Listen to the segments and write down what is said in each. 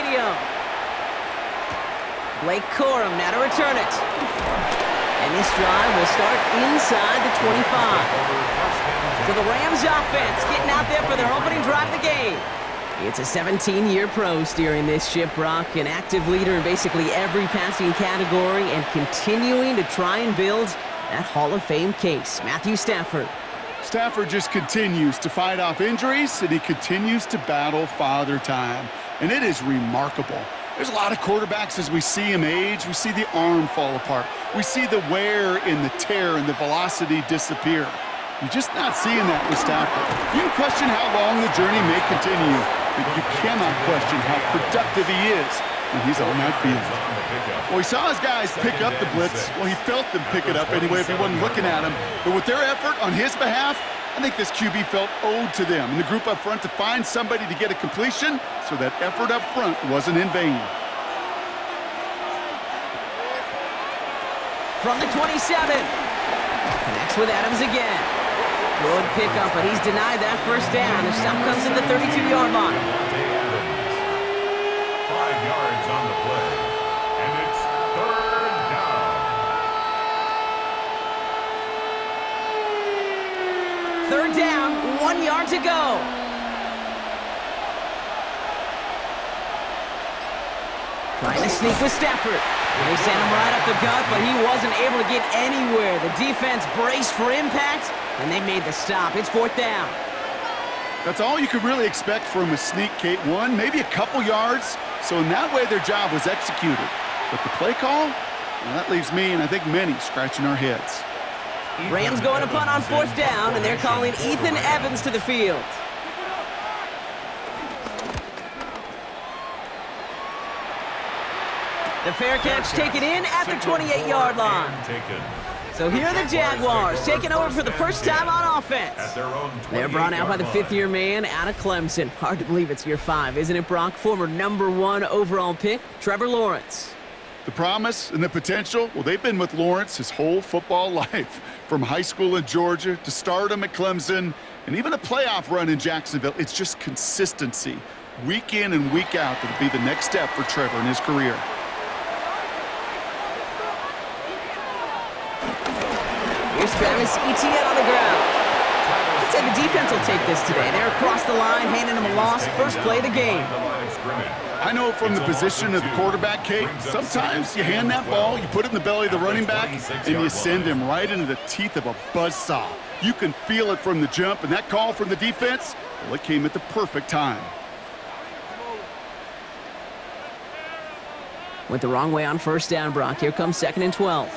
stadium. Blake Corum now to return it. And this drive will start inside the 25. So the Rams offense getting out there for their opening drive of the game. It's a 17-year pro steering this ship, Brock, an active leader in basically every passing category and continuing to try and build that Hall of Fame case. Matthew Stafford. Stafford just continues to fight off injuries, and he continues to battle Father Time. And it is remarkable. There's a lot of quarterbacks as we see him age. We see the arm fall apart. We see the wear in the tear and the velocity disappear. You're just not seeing that with Stafford. You can question how long the journey may continue, but you cannot question how productive he is when he's on that field. Well, he saw his guys pick up the blitz. Well, he felt them pick it up anyway if he wasn't looking at him. But with their effort on his behalf, I think this QB felt owed to them and the group up front to find somebody to get a completion so that effort up front wasn't in vain. From the 27. Connects with Adams again. Good pickup, but he's denied that first down. The stop comes at the 32-yard line. 5 yards on the play, and it's third down. Third down, 1 yard to go. Trying to sneak with Stafford. They sent him right up the gut, but he wasn't able to get anywhere. The defense braced for impact, and they made the stop. It's fourth down. That's all you could really expect from a sneak, Kate. One, maybe a couple yards. So in that way, their job was executed. But the play call, well, that leaves me and I think many scratching our heads. Rams going to punt on fourth down, and they're calling Ethan Evans to the field. The fair catch taken in at the 28-yard line. So here are the Jaguars taking over for the first time on offense. They're brought out by the fifth-year man out of Clemson. Hard to believe it's year 5, isn't it, Brock? Former #1 overall pick, Trevor Lawrence. The promise and the potential, well, they've been with Lawrence his whole football life. From high school in Georgia to stardom at Clemson and even a playoff run in Jacksonville. It's just consistency. Week in and week out that'll be the next step for Trevor in his career. Here's Travis Etienne on the ground. I'd say the defense will take this today. They're across the line, handing him a loss. First play of the game. I know from the position of the quarterback, Kate, sometimes you hand that ball, you put it in the belly of the running back, and you send him right into the teeth of a buzzsaw. You can feel it from the jump, and that call from the defense, well, it came at the perfect time. Went the wrong way on first down, Brock. Here comes 2nd and 12.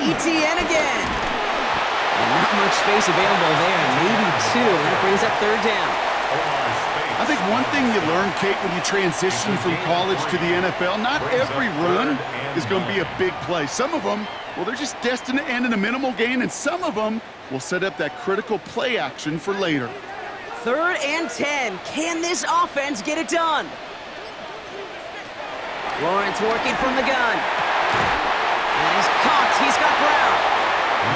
Etienne again. And not much space available there. Maybe 2. That brings up third down. I think one thing you learn, Kate, when you transition from college to the NFL, not every run is going to be a big play. Some of them, well, they're just destined to end in a minimal gain, and some of them will set up that critical play action for later. 3rd and 10. Can this offense get it done? Lawrence working from the gun. And he's caught. He's got Brown.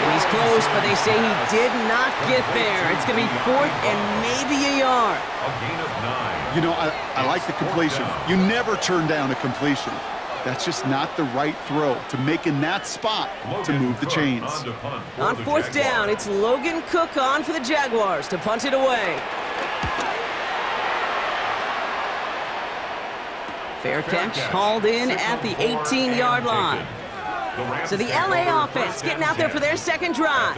And he's close, but they say he did not get there. It's going to be 4th and maybe a yard. A gain of 9. You know, I like the completion. You never turn down a completion. That's just not the right throw to make in that spot to move the chains. On 4th down, it's Logan Cook on for the Jaguars to punt it away. Fair catch hauled in at the 18-yard line. So the LA offense getting out there for their second drive.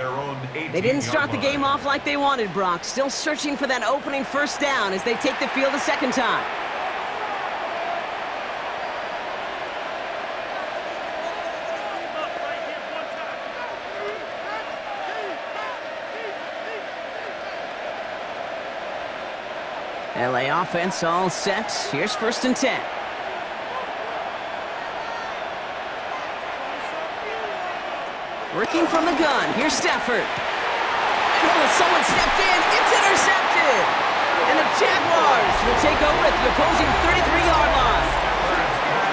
They didn't start the game off like they wanted, Brock. Still searching for that opening first down as they take the field a second time. LA offense all set. Here's 1st and 10. Working from the gun. Here's Stafford. And someone stepped in. It's intercepted. And the Jaguars will take over at the opposing 33-yard line.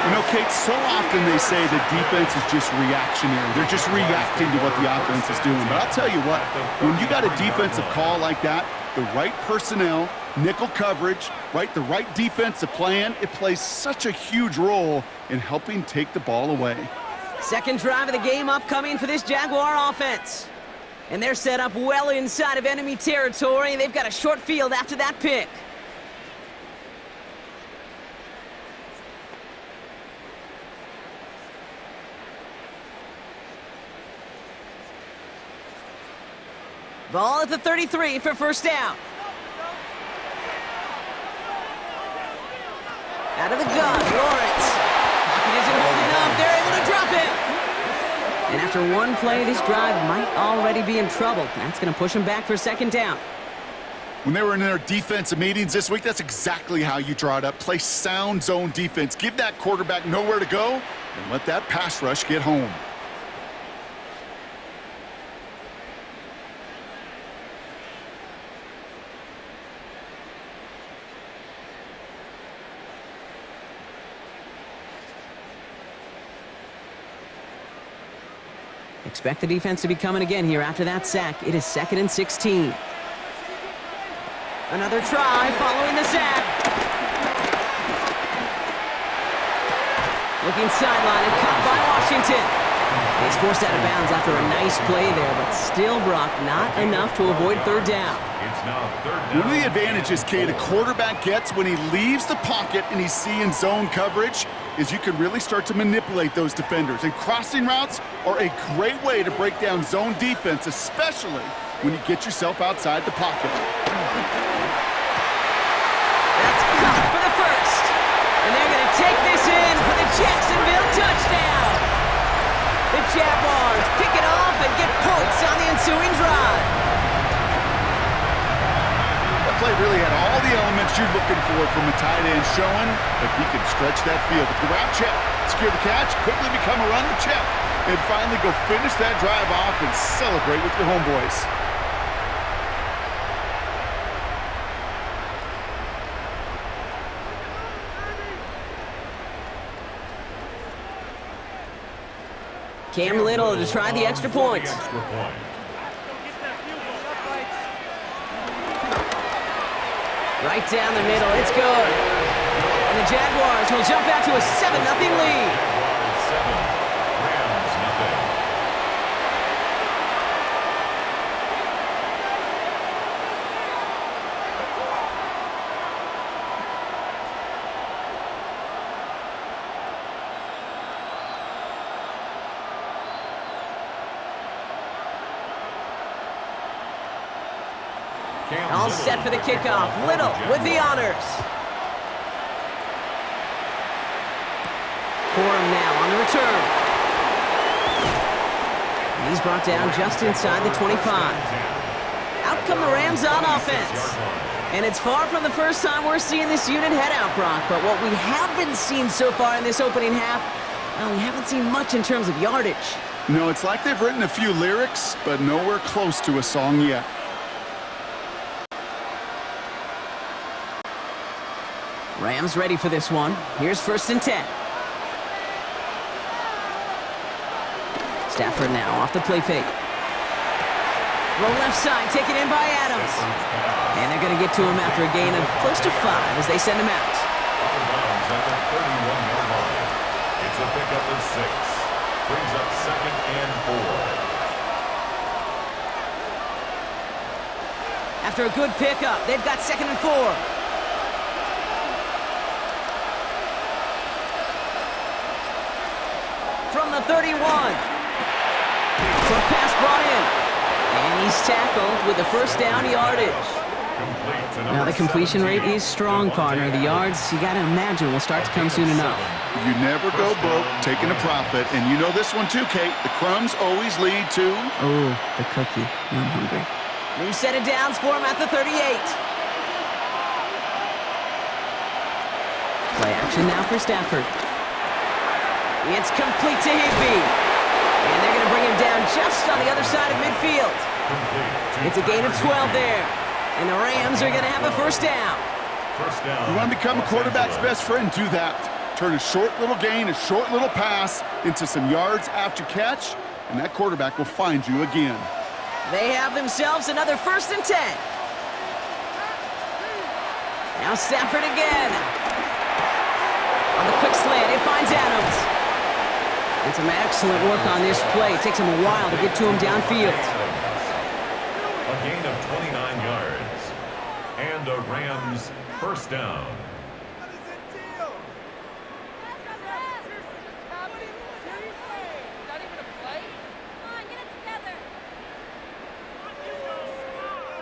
You know, Kate, so often they say the defense is just reactionary. They're just reacting to what the offense is doing. But I'll tell you what, when you got a defensive call like that, the right personnel, nickel coverage, the right defensive plan, it plays such a huge role in helping take the ball away. Second drive of the game upcoming for this Jaguar offense. And they're set up well inside of enemy territory. They've got a short field after that pick. Ball at the 33 for first down. Out of the gun, Lawrence. Pocket isn't holding up. They're able to drop it. And after one play, this drive might already be in trouble. That's going to push them back for second down. When they were in their defensive meetings this week, that's exactly how you draw it up. Play sound zone defense. Give that quarterback nowhere to go and let that pass rush get home. Expect the defense to be coming again here after that sack. It is 2nd and 16. Another try following the sack. Looking sideline and caught by Washington. He's forced out of bounds after a nice play there, but still, Brock, not enough to avoid third down. It's now third down. One of the advantages, Kate, a quarterback gets when he leaves the pocket and he's seeing zone coverage is you can really start to manipulate those defenders. And crossing routes are a great way to break down zone defense, especially when you get yourself outside the pocket. That's caught for the first. And they're going to take this in for the Jacksonville touchdown. The Jaguars pick it off and get points on the ensuing drive. That play really had all the elements you're looking for from a tight end, showing that he can stretch that field. With the route check, secure the catch, quickly become a runner check, and finally go finish that drive off and celebrate with your homeboys. Cam Little to try the extra point. Right down the middle, it's good. And the Jaguars will jump out to a 7-0 lead. All set for the kickoff. Little with the honors. Corum now on the return. And he's brought down just inside the 25. Out come the Rams on offense. And it's far from the first time we're seeing this unit head out, Brock. But what we haven't seen so far in this opening half, well, we haven't seen much in terms of yardage. No, it's like they've written a few lyrics, but nowhere close to a song yet. Rams ready for this one. Here's 1st and 10. Stafford now off the play fake. Throw left side, taken in by Adams. And they're going to get to him after a gain of close to 5 as they send him out. It's a pickup of 6. Brings up 2nd and 4. After a good pickup, they've got 2nd and 4. From the 31. Short pass brought in. And he's tackled with the first down yardage. Now the completion rate is strong, partner. The yards, you got to imagine, will start to come soon enough. You never go broke taking a profit. And you know this one too, Kate. The crumbs always lead to... Oh, the cookie. Now I'm hungry. New set of downs for him at the 38. Play action now for Stafford. It's complete to Higbee. And they're going to bring him down just on the other side of midfield. It's a gain of 12 there. And the Rams are going to have a first down. You want to become a quarterback's best friend? Do that. Turn a short little gain, a short little pass into some yards after catch, and that quarterback will find you again. They have themselves another 1st and 10. Now Stafford again. On the quick slant, it finds Adams. And some excellent work on this play. It takes him a while to get to him downfield. A gain of 29 yards. And a Rams first down.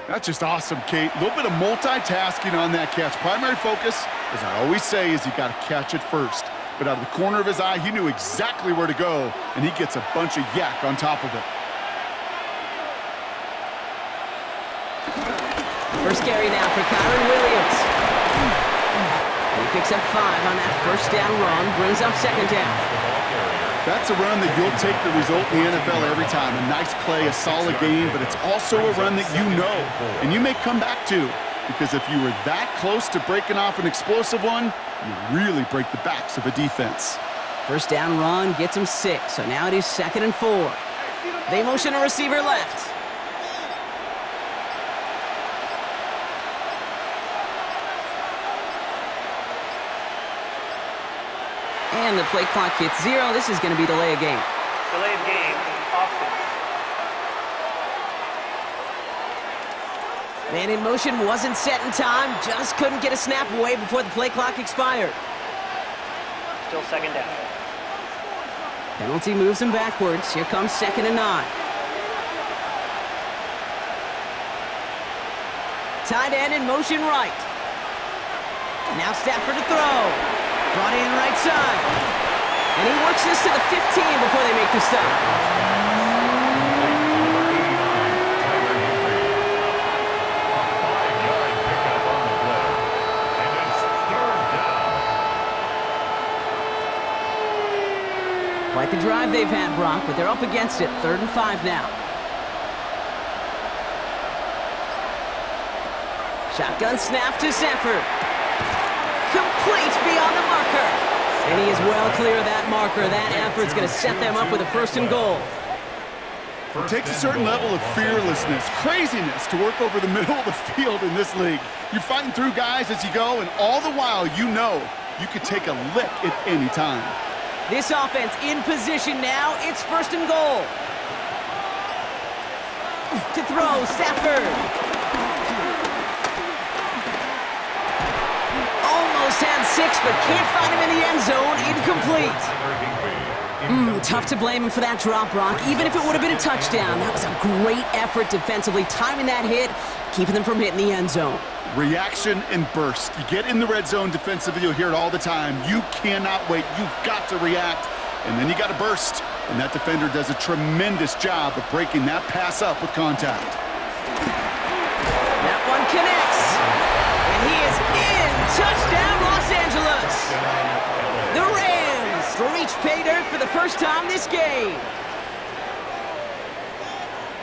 That's just awesome, Kate. A little bit of multitasking on that catch. Primary focus, as I always say, is you got to catch it first. But out of the corner of his eye, he knew exactly where to go, and he gets a bunch of yak on top of it. First carry now for Kyron Williams. And he picks up 5 on that first down run, brings up second down. That's a run that you'll take the result in the NFL every time. A nice play, a solid game, but it's also a run that you know, and you may come back to, because if you were that close to breaking off an explosive one, you really break the backs of a defense. First down run gets him 6, so now it is 2nd and 4. They motion a receiver left. And the play clock hits 0. This is going to be delay of game. Delay of game, offense. Man in motion wasn't set in time. Just couldn't get a snap away before the play clock expired. Still second down. Penalty moves him backwards. Here comes 2nd and 9. Tight end in motion right. Now Stafford to throw. Brought in right side. And he works this to the 15 before they make the stop. Quite the drive they've had, Brock, but they're up against it. 3rd and 5 now. Shotgun snap to Stafford. Complete beyond the marker. And he is well clear of that marker. That effort's going to set them up with a 1st and goal. It takes a certain level of fearlessness, craziness to work over the middle of the field in this league. You're fighting through guys as you go, and all the while you know you could take a lick at any time. This offense in position now. It's 1st and goal. To throw, Stafford. Almost had 6, but can't find him in the end zone. Incomplete. Tough to blame him for that drop, Brock. Even if it would have been a touchdown, that was a great effort defensively, timing that hit, keeping them from hitting the end zone. Reaction and burst. You get in the red zone defensively, you'll hear it all the time. You cannot wait. You've got to react, and then you got to burst. And that defender does a tremendous job of breaking that pass up with contact. That one connects. And he is in. Touchdown, Los Angeles. The Rams reach pay dirt for the first time this game.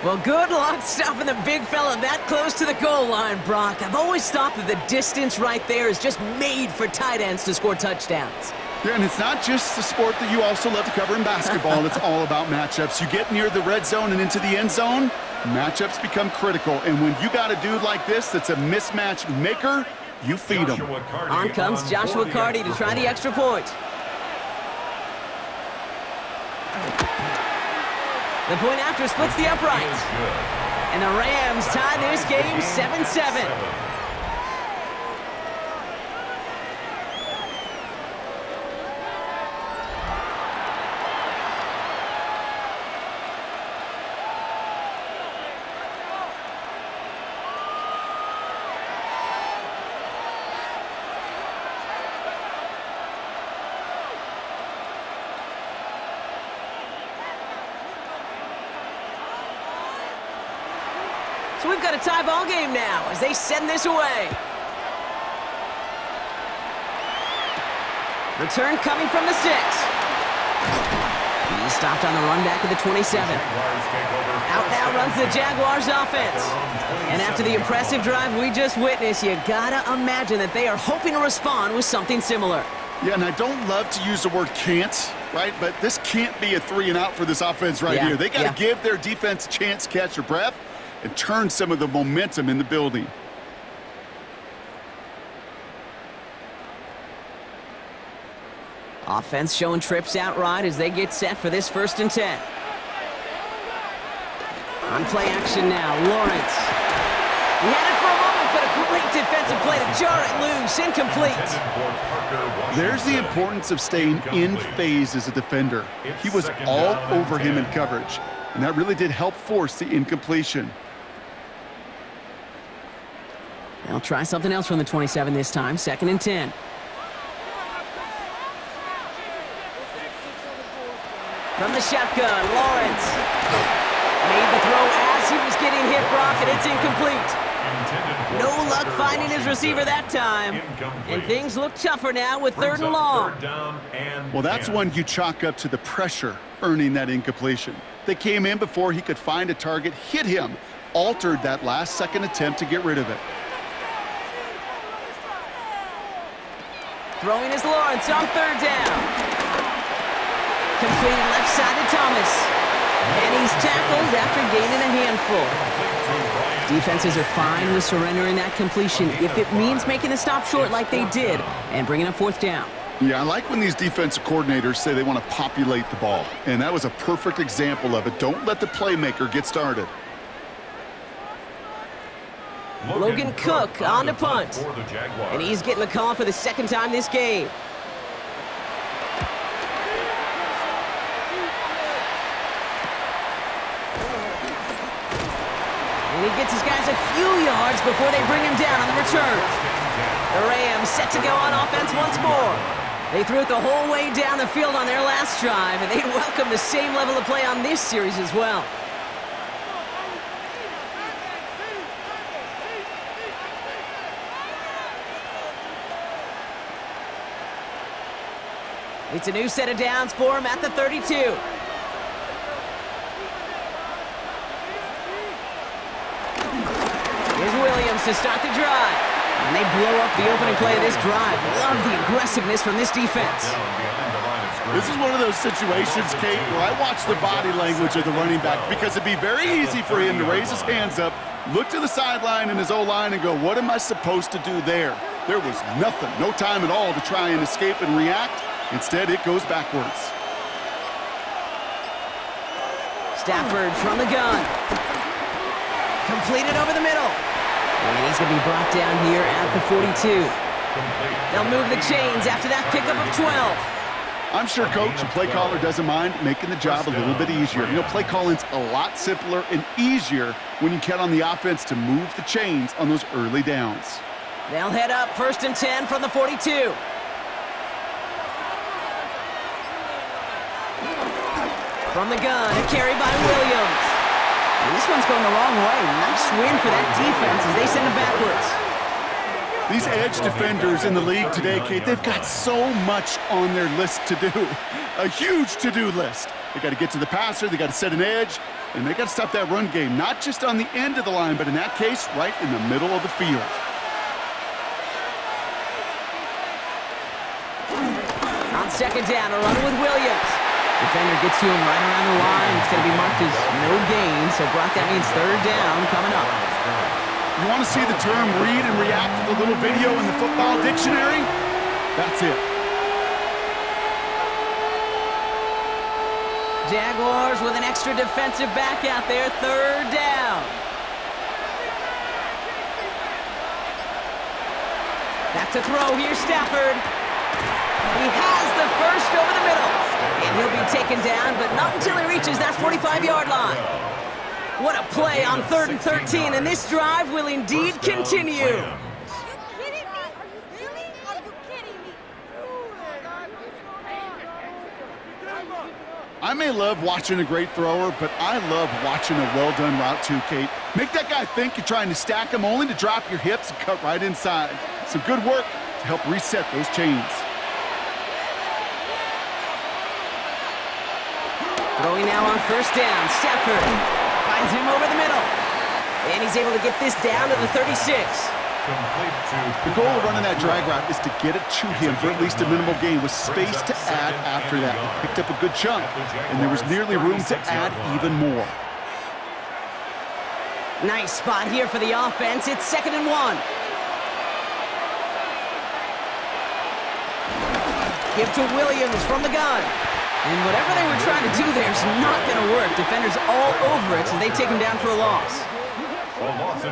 Well, good luck stopping the big fella that close to the goal line, Brock. I've always thought that the distance right there is just made for tight ends to score touchdowns. Yeah, and it's not just the sport that you also love to cover in basketball. It's all about matchups. You get near the red zone and into the end zone, matchups become critical. And when you got a dude like this that's a mismatch maker, you feed him. On comes Joshua Carty to try the extra point. The point after splits the uprights. And the Rams tie this game 7-7. So we've got a tie ball game now as they send this away. Return coming from the 6. He's stopped on the run back of the 27. Out now runs the Jaguars offense. And after the impressive drive we just witnessed, you gotta imagine that they are hoping to respond with something similar. Yeah, and I don't love to use the word can't, right? But this can't be a 3 and out for this offense right here. They got to give their defense a chance to catch their breath and turn some of the momentum in the building. Offense showing trips out right as they get set for this 1st and 10. On play action now, Lawrence. He had it for a moment, but a great defensive play to jar it loose. Incomplete. There's the importance of staying in phase as a defender. He was all over him in coverage, and that really did help force the incompletion. They'll try something else from the 27 this time, 2nd and 10. From the shotgun, Lawrence made the throw as he was getting hit, Brock, and it's incomplete. No luck finding his receiver that time. And things look tougher now with 3rd and long. Well, that's one you chalk up to the pressure earning that incompletion. They came in before he could find a target, hit him, altered that last-second attempt to get rid of it. Throwing is Lawrence on 3rd down. Complete left side to Thomas. And he's tackled after gaining a handful. Defenses are fine with surrendering that completion if it means making the stop short like they did and bringing up 4th down. Yeah, I like when these defensive coordinators say they want to populate the ball. And that was a perfect example of it. Don't let the playmaker get started. Logan Cook on to punt. And he's getting the call for the 2nd time this game. And he gets his guys a few yards before they bring him down on the return. The Rams set to go on offense once more. They threw it the whole way down the field on their last drive, and they'd welcome the same level of play on this series as well. It's a new set of downs for him at the 32. Here's Williams to start the drive. And they blow up the opening play of this drive. Love the aggressiveness from this defense. This is one of those situations, Kate, where I watch the body language of the running back because it'd be very easy for him to raise his hands up, look to the sideline in his O-line and go, what am I supposed to do there? There was nothing, no time at all to try and escape and react. Instead, it goes backwards. Stafford from the gun. Completed over the middle. And he's going to be brought down here at the 42. They'll move the chains after that pickup of 12. I'm sure coach and play caller doesn't mind making the job a little bit easier. You know, play calling's a lot simpler and easier when you count on the offense to move the chains on those early downs. They'll head up 1st and 10 from the 42. From the gun, a carry by Williams. And this one's going the wrong way. Nice win for that defense as they send it backwards. These edge defenders in the league today, Kate, they've got so much on their list to do. A huge to-do list. They got to get to the passer, they got to set an edge, and they got to stop that run game, not just on the end of the line, but in that case, right in the middle of the field. On 2nd down, a run with Williams. Defender gets to him right around the line. It's going to be marked as no gain, so Brock, that means 3rd down coming up. You want to see the term read and react to the little video in the football dictionary? That's it. Jaguars with an extra defensive back out there, 3rd down. Back to throw, here's Stafford. He has the first over the middle. And he'll be taken down, but not until he reaches that 45-yard line. What a play on 3rd and 13, and this drive will indeed continue. I may love watching a great thrower, but I love watching a well-done route too, Kate. Make that guy think you're trying to stack him only to drop your hips and cut right inside. Some good work to help reset those chains. Throwing now on 1st down, Stafford finds him over the middle. And he's able to get this down to the 36. The goal of running that drag route is to get it to him for at least a minimal gain with space to add after that. He picked up a good chunk, and there was nearly room to add even more. Nice spot here for the offense. It's 2nd and 1. Give to Williams from the gun. And whatever they were trying to do there is not going to work. Defenders all over it, so they take him down for a loss.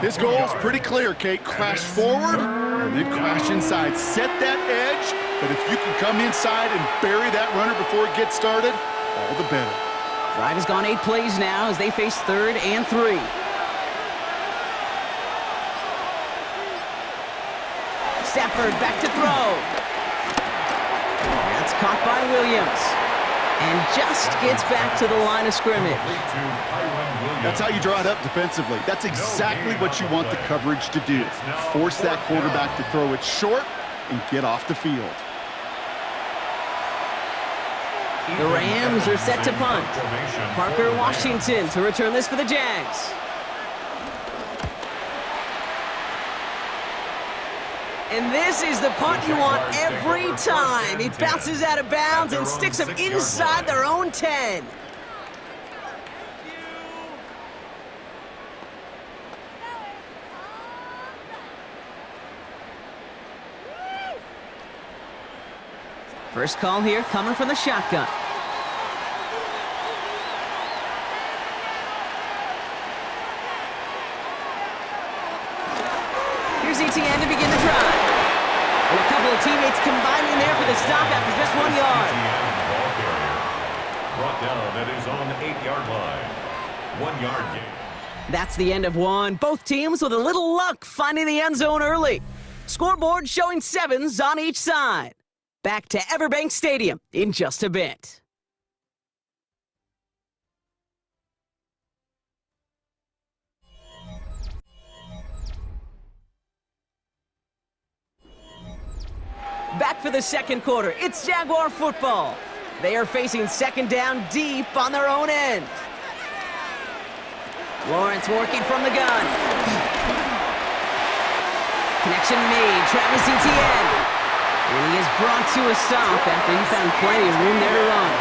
His goal is pretty clear, Kate. Crash forward and then crash inside. Set that edge, but if you can come inside and bury that runner before it gets started, all the better. Drive has gone 8 plays now as they face 3rd and 3. Stafford back to throw. That's caught by Williams. And just gets back to the line of scrimmage. That's how you draw it up defensively. That's exactly what you want the coverage to do. Force that quarterback to throw it short and get off the field. The Rams are set to punt. Parker Washington to return this for the Jags. And this is the punt you want every time. It bounces out of bounds and sticks them inside their own 10. First call here coming from the shotgun. Here's ETN to begin the drive. And a couple of teammates combining there for the stop after just 1 yard. Brought down at his own 8-yard line. 1 yard gain. That's the end of one. Both teams with a little luck finding the end zone early. Scoreboard showing 7s on each side. Back to Everbank Stadium in just a bit. Back for the second quarter. It's Jaguar football. They are facing second down deep on their own end. Lawrence working from the gun. Connection made. Travis Etienne. And he is brought to a stop after he found plenty of room there to run.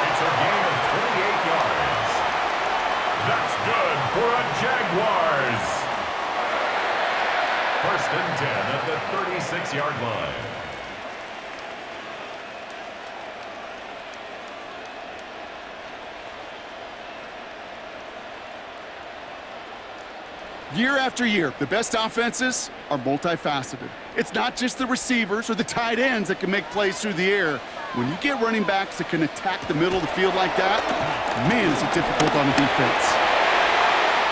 It's a gain of 28 yards. That's good for a Jaguars. 1st and 10 at the 36-yard line. Year after year, the best offenses are multifaceted. It's not just the receivers or the tight ends that can make plays through the air. When you get running backs that can attack the middle of the field like that, man, is it difficult on the defense.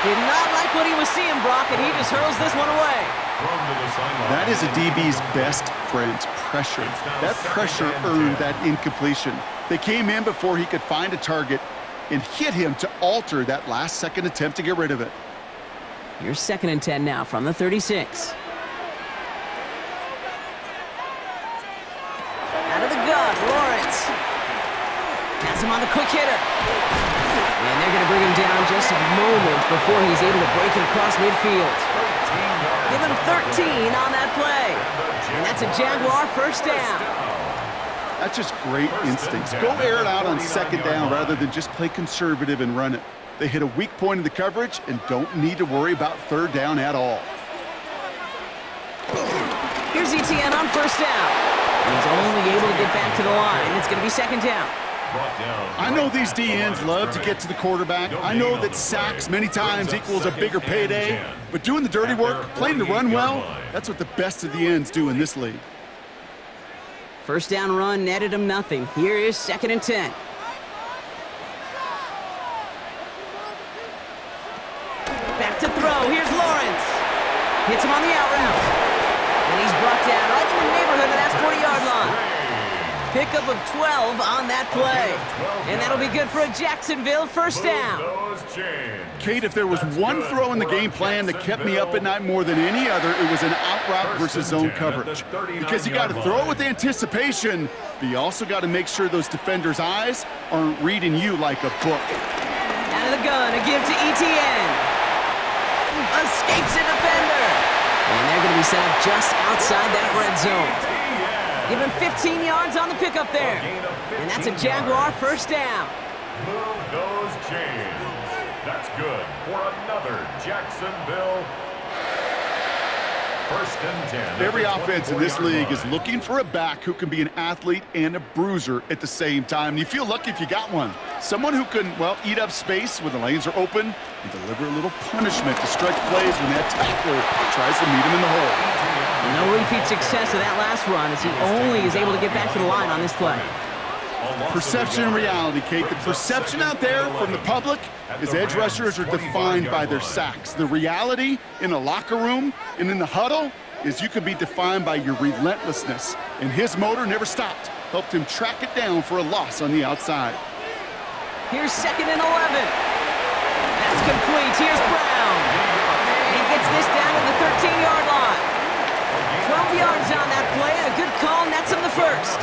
Did not like what he was seeing, Brock, and he just hurls this one away. That is a DB's best friend, pressure. That pressure earned that incompletion. They came in before he could find a target and hit him to alter that last-second attempt to get rid of it. Here's 2nd and 10 now from the 36. Out of the gun, Lawrence. Has him on the quick hitter. And they're going to bring him down just a moment before he's able to break it across midfield. Give him 13 on that play. And that's a Jaguar first down. That's just great instincts. Go air it out on 2nd down rather than just play conservative and run it. They hit a weak point in the coverage and don't need to worry about 3rd down at all. Here's ETN on 1st down. He's only able to get back to the line. It's going to be 2nd down. I know these DNs love to get to the quarterback. I know that sacks many times equals a bigger payday. But doing the dirty work, playing to run well, that's what the best of the ends do in this league. First down run netted him nothing. Here is 2nd and 10. Back to throw. Here's Lawrence. Hits him on the out route. And he's brought down right in the neighborhood of that 40-yard line. Pickup of 12 on that play. And that'll be good for a Jacksonville first down. Kate, if there was one throw in the game plan that kept me up at night more than any other, it was an out route versus zone coverage. Because you got to throw with anticipation, but you also got to make sure those defenders' eyes aren't reading you like a book. Out of the gun, a give to ETN. Escapes a defender. And they're going to be set up just outside that red zone. Give him 15 yards on the pickup there. And that's a Jaguar first down. Move those chains. That's good for another Jacksonville First and 10. Every offense in this league is looking for a back who can be an athlete and a bruiser at the same time. You feel lucky if you got one. Someone who can, well, eat up space when the lanes are open and deliver a little punishment to stretch plays when that tackler tries to meet him in the hole. No repeat success of that last run as he only is able to get back to the line on this play. Perception and reality, Kate. The perception out there from the public is edge rushers are defined by their sacks. The reality in a locker room and in the huddle is you can be defined by your relentlessness. And his motor never stopped. Helped him track it down for a loss on the outside. Here's 2nd and 11. That's complete. Here's Brown. And he gets this down to the 13-yard line. 12 yards on that play, and a good call nets him the first.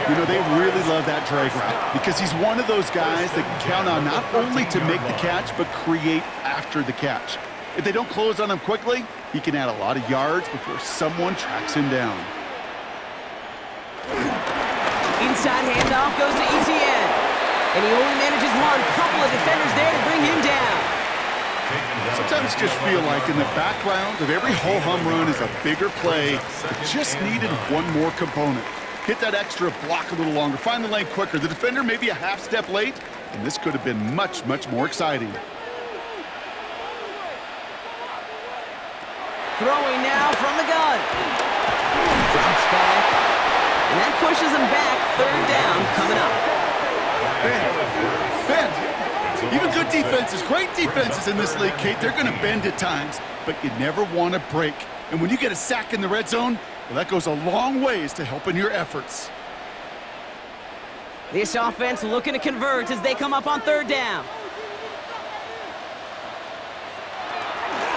You know, they really love that drag route because he's one of those guys that can count on not only to make the catch, but create after the catch. If they don't close on him quickly, he can add a lot of yards before someone tracks him down. Inside handoff goes to Etienne. And he only manages one. Couple of defenders there to bring him down. Sometimes just feel like in the background of every ho-hum run is a bigger play that just needed one more component. Hit that extra block a little longer. Find the lane quicker. The defender may be a half step late, and this could have been much, much more exciting. Throwing now from the gun. Drops back. And that pushes him back. 3rd down coming up. Bend. Even good defenses, great defenses in this league, Kate, they're going to bend at times, but you never want to break. And when you get a sack in the red zone, well, that goes a long ways to helping your efforts. This offense looking to convert as they come up on 3rd down.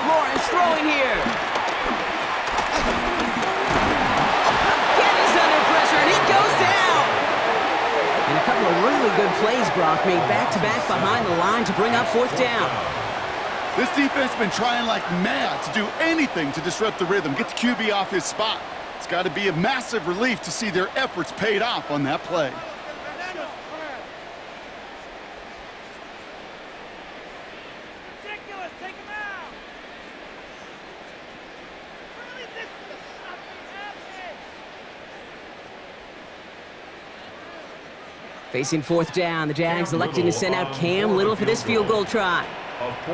Lawrence throwing here. Again, he's under pressure, and he goes down. And a couple of really good plays, Brock, made back-to-back behind the line to bring up 4th down. This defense has been trying like mad to do anything to disrupt the rhythm, get the QB off his spot. It's got to be a massive relief to see their efforts paid off on that play. Facing 4th down, the Jags electing to send out Cam Little for this field goal try.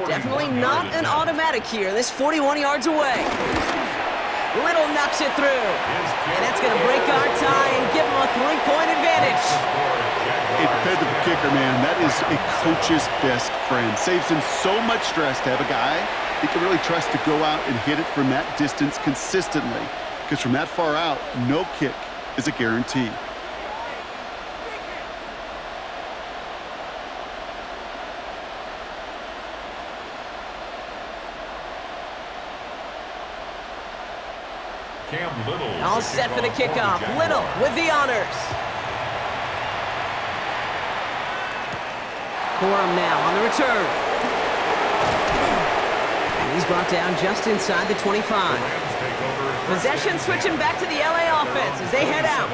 Definitely not an automatic here. This 41 yards away. Little knocks it through. And that's going to break our tie and give him a 3-point advantage. A dependable kicker, man. That is a coach's best friend. Saves him so much stress to have a guy he can really trust to go out and hit it from that distance consistently. Because from that far out, no kick is a guarantee. All set for the kickoff. Little with the honors. Corum now on the return. And he's brought down just inside the 25. Possession switching back to the LA offense as they head out.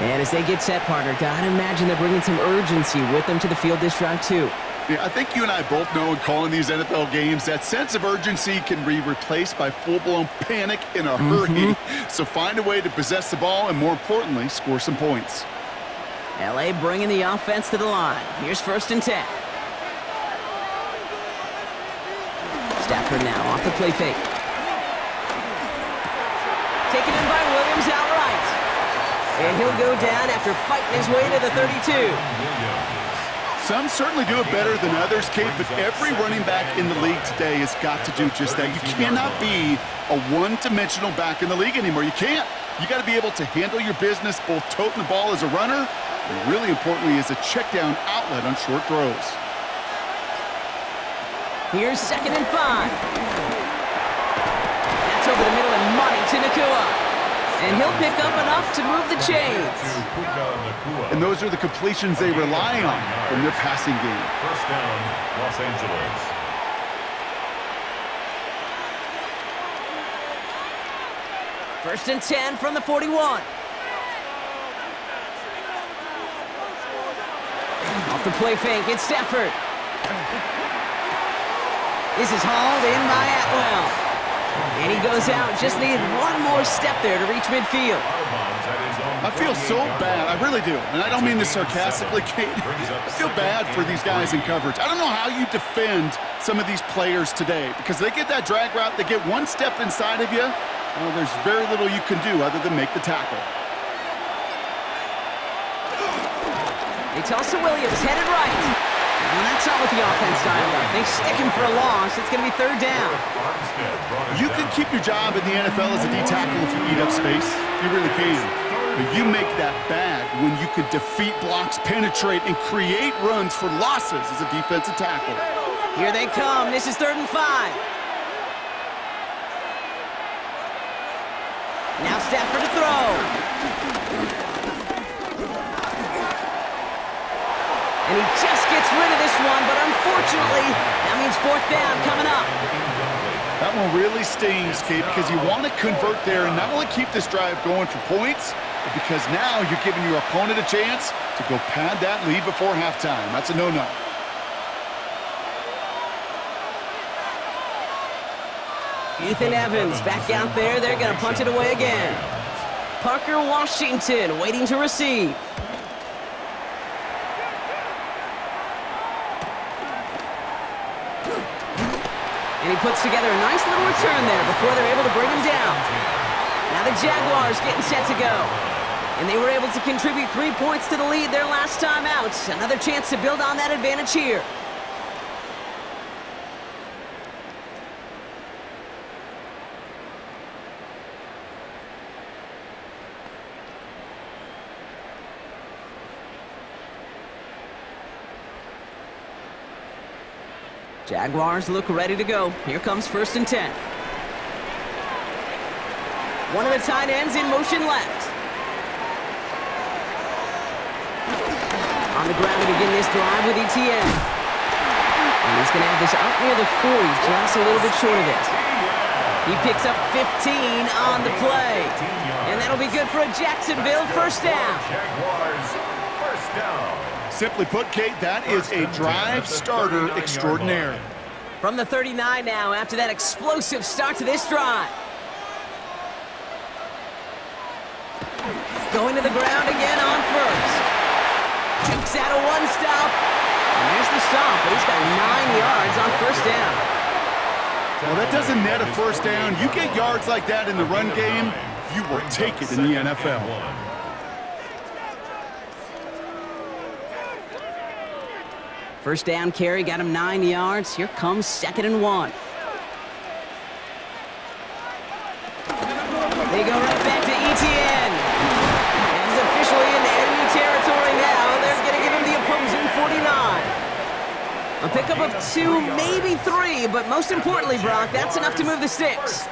And as they get set, partner, gotta imagine they're bringing some urgency with them to the field this drive too. Yeah, I think you and I both know in calling these NFL games that sense of urgency can be replaced by full-blown panic in a hurry. So find a way to possess the ball and, more importantly, score some points. LA bringing the offense to the line. Here's 1st and 10. Stafford now off the play fake. Taken in by Williams outright. And he'll go down after fighting his way to the 32. Some certainly do it better than others, Kate, but every running back in the league today has got to do just that. You cannot be a one-dimensional back in the league anymore. You can't. You got to be able to handle your business, both toting the ball as a runner, and really importantly as a check-down outlet on short throws. Here's 2nd and 5. That's over the middle and money to Nakua. And he'll pick up enough to move the chains. And those are the completions they rely on from their passing game. 1st down, Los Angeles. First and 10 from the 41. Off the play fake, it's Stafford. This is hauled in by Atwell. And he goes was out. Just needed one more step there to reach midfield. I feel so bad. I really do. And I don't mean this sarcastically, Kate. I feel bad for these guys in coverage. I don't know how you defend some of these players today because they get that drag route, they get one step inside of you. Well, there's very little you can do other than make the tackle. They toss to Williams, headed right. And that's not what the offense dialed up. They stick him for a loss. It's going to be third down. You can keep your job in the NFL as a D tackle if you eat up space. You really can. But you make that bad when you can defeat blocks, penetrate, and create runs for losses as a defensive tackle. Here they come. This is 3rd and 5. Now Stafford to throw. And he just gets rid of this one, but unfortunately, that means 4th down coming up. That one really stings, Kate, because you want to convert there and not only keep this drive going for points, but because now you're giving your opponent a chance to go pad that lead before halftime. That's a no-no. Ethan Evans back out there. They're going to punt it away again. Parker Washington waiting to receive. And he puts together a nice little return there before they're able to bring him down. Now the Jaguars getting set to go. And they were able to contribute 3 points to the lead their last time out. Another chance to build on that advantage here. Jaguars look ready to go. Here comes 1st and 10. One of the tight ends in motion left. On the ground to begin this drive with ETN. And he's going to have this out near the 40, just a little bit short of it. He picks up 15 on the play. And that'll be good for a Jacksonville 1st down. Jaguars, 1st down. Simply put, Kate, that is a drive starter extraordinaire. From the 39 now after that explosive start to this drive. Going to the ground again on 1st. Jukes out a one stop. And there's the stop, but he's got 9 yards on 1st down. Well, that doesn't net a 1st down. You get yards like that in the run game, you will take it in the NFL. 1st down carry, got him 9 yards. Here comes 2nd and 1. They go right back to ETN. And he's officially in enemy territory now. They're going to give him the opposing 49. A pickup of 2, maybe 3, but most importantly, Brock, that's enough to move the sticks.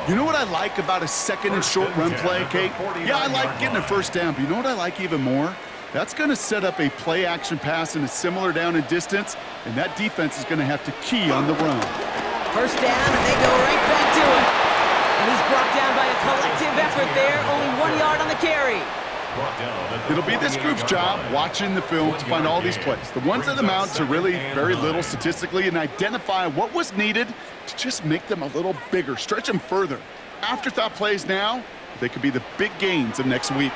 You know what I like about a 2nd and short run play, Kate? Yeah, I like getting a 1st down, but you know what I like even more? That's going to set up a play-action pass in a similar down and distance, and that defense is going to have to key on the run. 1st down, and they go right back to it. And he's brought down by a collective effort there, only 1 yard on the carry. It'll be this group's job watching the film to find all these plays. The ones that amount to really very little statistically and identify what was needed to just make them a little bigger, stretch them further. Afterthought plays now, they could be the big gains of next week.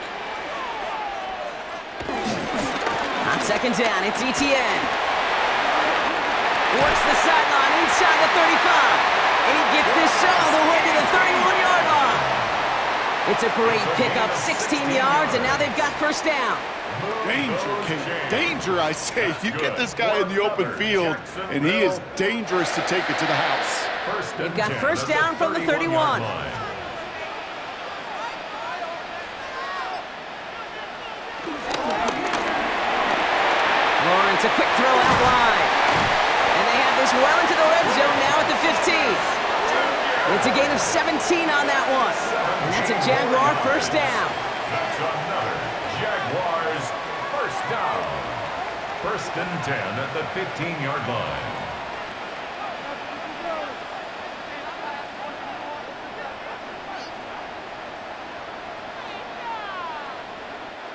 On 2nd down, it's ETN. Works the sideline inside the 35. And he gets this all the way to the 31-yard line. It's a great pickup, 16 yards, and now they've got 1st down. Danger, Kate. Danger, I say. You get this guy in the open field, and he is dangerous to take it to the house. They've got 1st down from the 31. Lawrence, a quick throw out wide. And they have this well into the red zone now at the 15. It's a gain of 17 on that one. And that's a Jaguar 1st down. That's another Jaguars 1st down. 1st and 10 at the 15-yard line.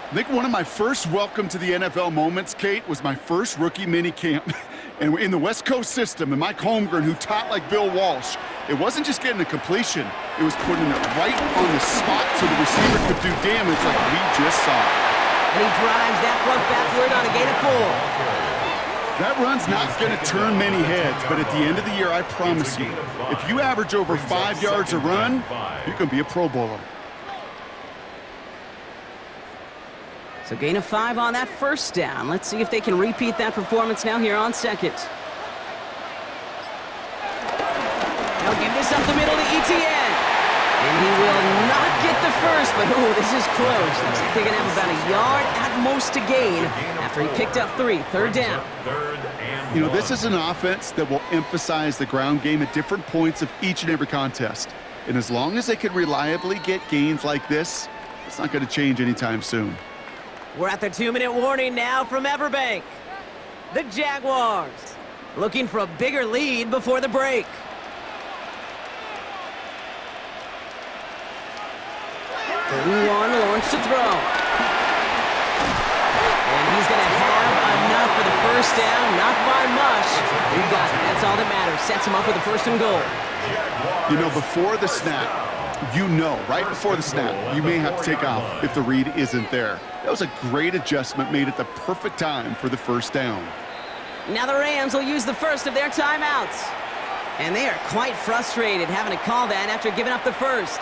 I think one of my first welcome to the NFL moments, Kate, was my first rookie mini camp. And in the West Coast system, and Mike Holmgren, who taught like Bill Walsh, It wasn't just getting a completion. It was putting it right on the spot so the receiver could do damage like we just saw. And he drives that front backward on a gain of 4. That run's not going to turn many heads, but at the end of the year, I promise you, if you average over 5 yards a run, you can be a Pro Bowler. So gain of 5 on that first down. Let's see if they can repeat that performance now here on second. They'll give this up the middle to Etienne. And he will not get the first, but this is close. Looks like they're going to have about a yard at most to gain after he picked up 3. Third down. You know, this is an offense that will emphasize the ground game at different points of each and every contest. And as long as they can reliably get gains like this, it's not going to change anytime soon. We're at the 2-minute warning now from Everbank. The Jaguars looking for a bigger lead before the break. Third and 1, Lawrence to throw. And he's going to have enough for the first down, not by much. He got it. That's all that matters. Sets him up with a 1st and goal. You know, before the snap, right before the snap, you may have to take off if the read isn't there. That was a great adjustment made at the perfect time for the first down. Now the Rams will use the first of their timeouts. And they are quite frustrated having to call that after giving up the first.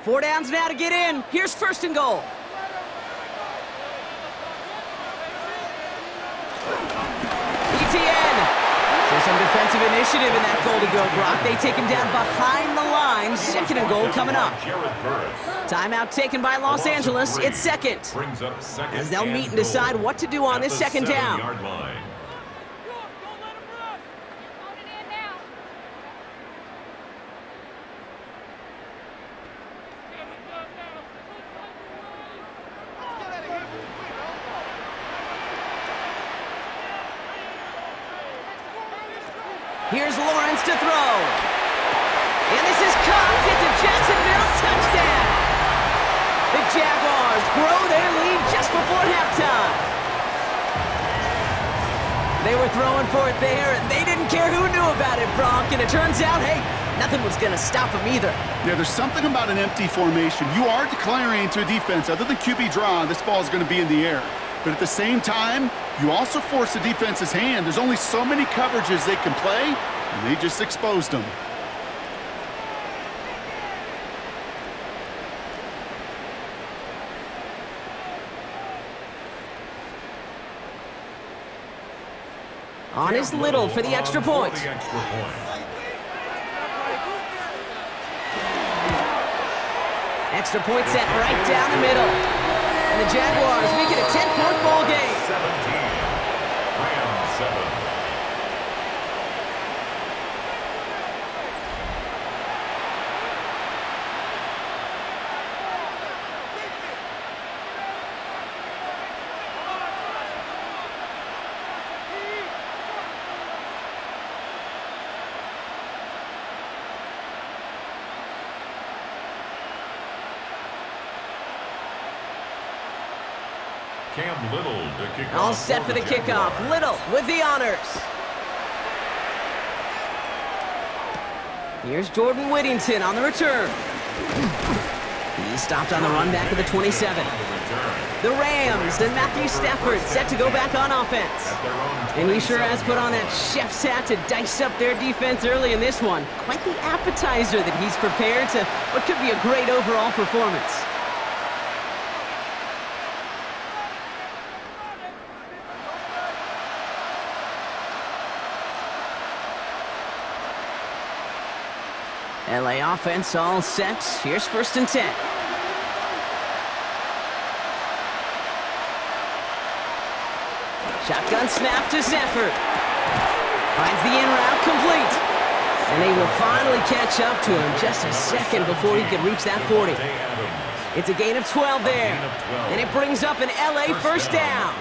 Four downs now to get in. Here's 1st and goal. Etienne. So some defensive initiative in that goal to go, Brock. They take him down behind the line. 2nd and goal coming up. Timeout taken by Los Angeles. It's second. As they'll meet and decide what to do on this 2nd down. Here's Lawrence to throw. And this is caught. It's a Jacksonville touchdown. The Jaguars grow their lead just before halftime. They were throwing for it there, and they didn't care who knew about it, Bronk. And it turns out, hey, nothing was going to stop them either. Yeah, there's something about an empty formation. You are declaring to a defense, other than QB draw, this ball is going to be in the air. But at the same time, you also force the defense's hand. There's only so many coverages they can play, and they just exposed them. On is Little for the extra point. Extra point set right down the middle. And the Jaguars make it a 10-point ball game. 17. Rams 7. Cam Little to kick off. All set for the kickoff. Little with the honors. Here's Jordan Whittington on the return. He stopped on the run back of the 27. The Rams and Matthew Stafford set to go back on offense. And he sure has put on that chef's hat to dice up their defense early in this one. Quite the appetizer that he's prepared to what could be a great overall performance. LA offense all set. Here's 1st and 10. Shotgun snap to Stafford. Finds the in route complete. And they will finally catch up to him just a second before he can reach that 40. It's a gain of 12 there. And it brings up an LA first down.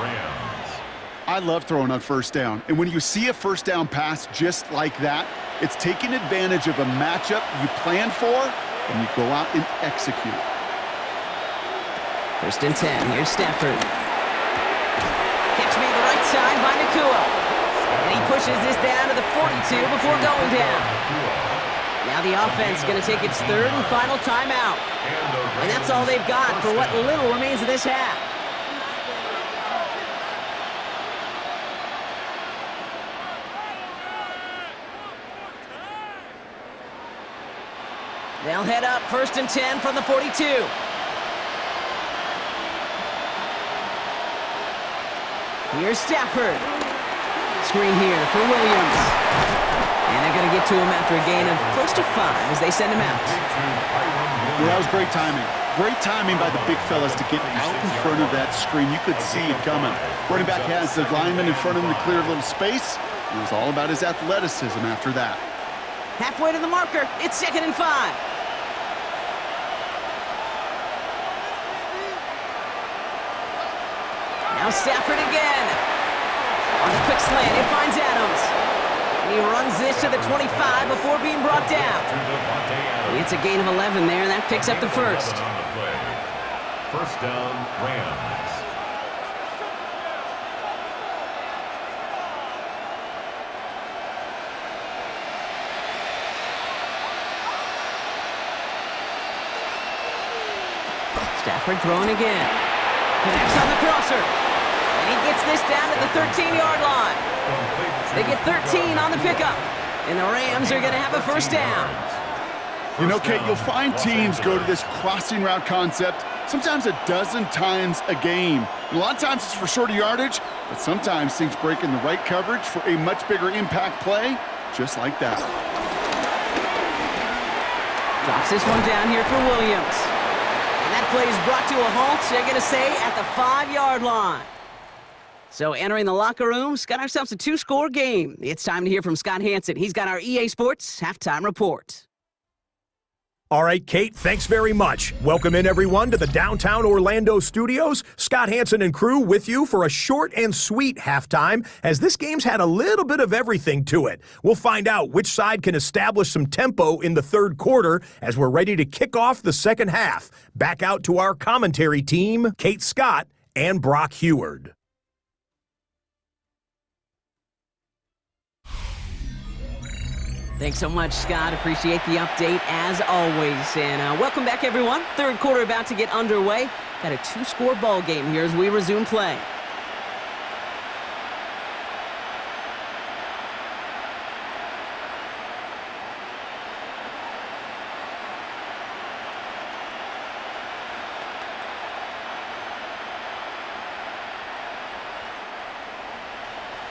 I love throwing on first down. And when you see a first down pass just like that, it's taking advantage of a matchup you planned for, and you go out and execute. 1st and 10. Here's Stafford. Catch me the right side by Nakua. And he pushes this down to the 42 before going down. Now the offense is going to take its 3rd and final timeout. And that's all they've got for what little remains of this half. They'll head up 1st and 10 from the 42. Here's Stafford. Screen here for Williams. And they're going to get to him after a gain of close to 5 as they send him out. Yeah, that was great timing. Great timing by the big fellas to get out in front of that screen. You could see it coming. Running back has the lineman in front of him to clear a little space. It was all about his athleticism after that. Halfway to the marker. It's 2nd and 5. Now Stafford again. On the quick slant, it finds Adams. And he runs this to the 25 before being brought down. It's a gain of 11 there, and that picks up the 1st. 1st down, Rams. Stafford throwing again. Connects on the crosser. And he gets this down to the 13-yard line. They get 13 on the pickup. And the Rams are going to have a 1st down. You know, Kate, you'll find teams go to this crossing route concept sometimes a dozen times a game. And a lot of times it's for shorter yardage, but sometimes things break in the right coverage for a much bigger impact play, just like that. Drops this one down here for Williams. And that play is brought to a halt, they're going to say, at the 5-yard line. So entering the locker room, got ourselves a 2-score game. It's time to hear from Scott Hansen. He's got our EA Sports halftime report. All right, Kate, thanks very much. Welcome in, everyone, to the downtown Orlando studios. Scott Hansen and crew with you for a short and sweet halftime, as this game's had a little bit of everything to it. We'll find out which side can establish some tempo in the 3rd quarter as we're ready to kick off the 2nd half. Back out to our commentary team, Kate Scott and Brock Heward. Thanks so much, Scott. Appreciate the update, as always. And welcome back, everyone. 3rd quarter about to get underway. Got a 2-score ball game here as we resume play.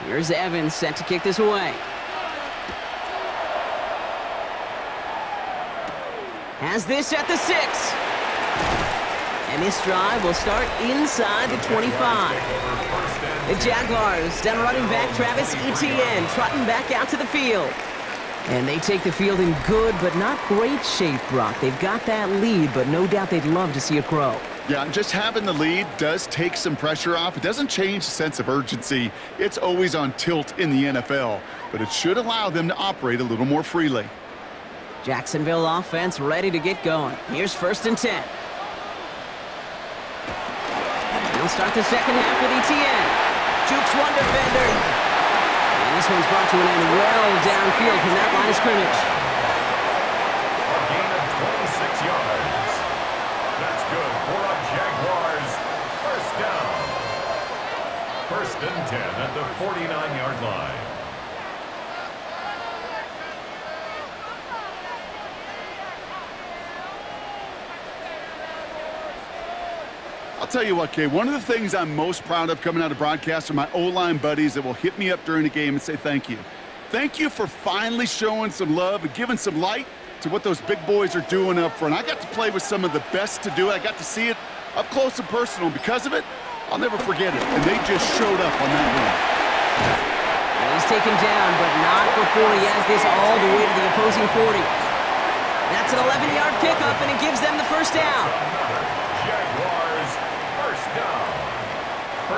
Here's Evans set to kick this away. Has this at the 6. And this drive will start inside the 25. The Jaguars down running back Travis Etienne trotting back out to the field. And they take the field in good but not great shape, Brock. They've got that lead, but no doubt they'd love to see it grow. Yeah, just having the lead does take some pressure off. It doesn't change the sense of urgency. It's always on tilt in the NFL, but it should allow them to operate a little more freely. Jacksonville offense ready to get going. Here's 1st and 10. They'll start the 2nd half with Etienne. Jukes one defender. And this one's brought to an end well downfield from that line of scrimmage. A gain of 26 yards. That's good for a Jaguars 1st down. 1st and 10 at the 49-yard line. I'll tell you what, Kay, one of the things I'm most proud of coming out of broadcast are my O-line buddies that will hit me up during the game and say thank you. Thank you for finally showing some love and giving some light to what those big boys are doing up front. I got to play with some of the best to do it. I got to see it up close and personal. Because of it, I'll never forget it. And they just showed up on that run. And he's taken down, but not before he has this all the way to the opposing 40. That's an 11-yard pickup, and it gives them the 1st down. Jaguars 1st down.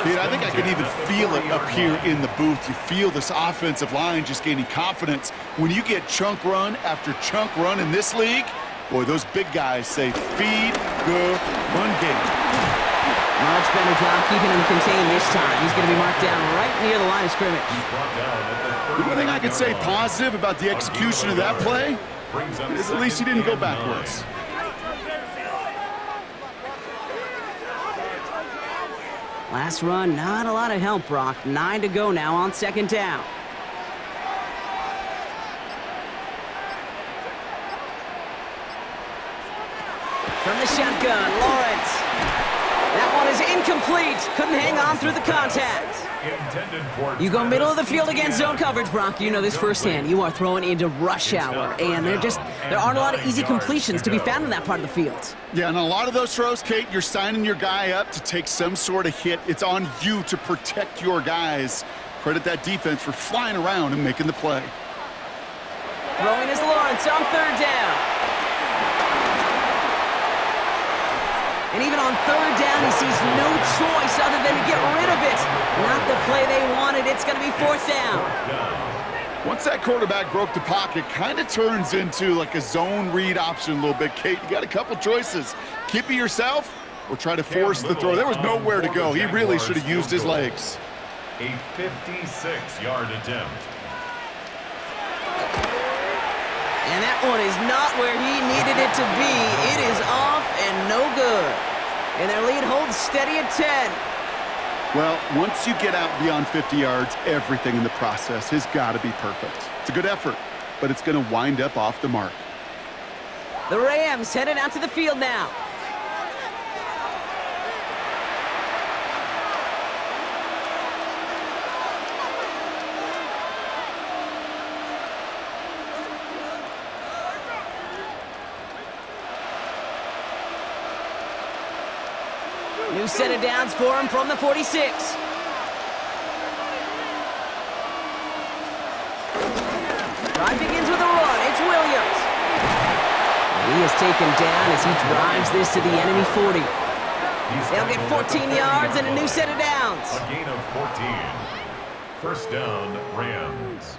Kid, I think I can even feel it up here in the booth. You feel this offensive line just gaining confidence. When you get chunk run after chunk run in this league, boy, those big guys say, feed the run game. Much better job keeping him contained this time. He's going to be marked down right near the line of scrimmage. The one thing I could say positive about the execution of that play is at least he didn't go backwards. Last run, not a lot of help, Brock. 9 to go now on second down. From the shotgun, Lawrence. That one is incomplete. Couldn't hang on through the contact. You go middle of the field against zone coverage, Brock. You know this firsthand. You are throwing into rush hour, and there aren't a lot of easy completions to be found in that part of the field. Yeah, and a lot of those throws, Kate, you're signing your guy up to take some sort of hit. It's on you to protect your guys. Credit that defense for flying around and making the play. Throwing is Lawrence on third down. And even on third down, he sees no choice other than to get rid of it. Not the play they wanted. It's going to be fourth down. Once that quarterback broke the pocket, kind of turns into like a zone read option a little bit. Kate, you got a couple choices. Keep it yourself or try to force the throw. There was nowhere to go. He really should have used his legs. A 56-yard attempt. And that one is not where he needed it to be. It is off and no good. And their lead holds steady at 10. Well, once you get out beyond 50 yards, everything in the process has got to be perfect. It's a good effort, but it's going to wind up off the mark. The Rams headed out to the field now. New set of downs for him from the 46. Drive begins with a run. It's Williams. And he is taken down as he drives this to the enemy 40. They'll get 14 yards and a new set of downs. A gain of 14. First down, Rams.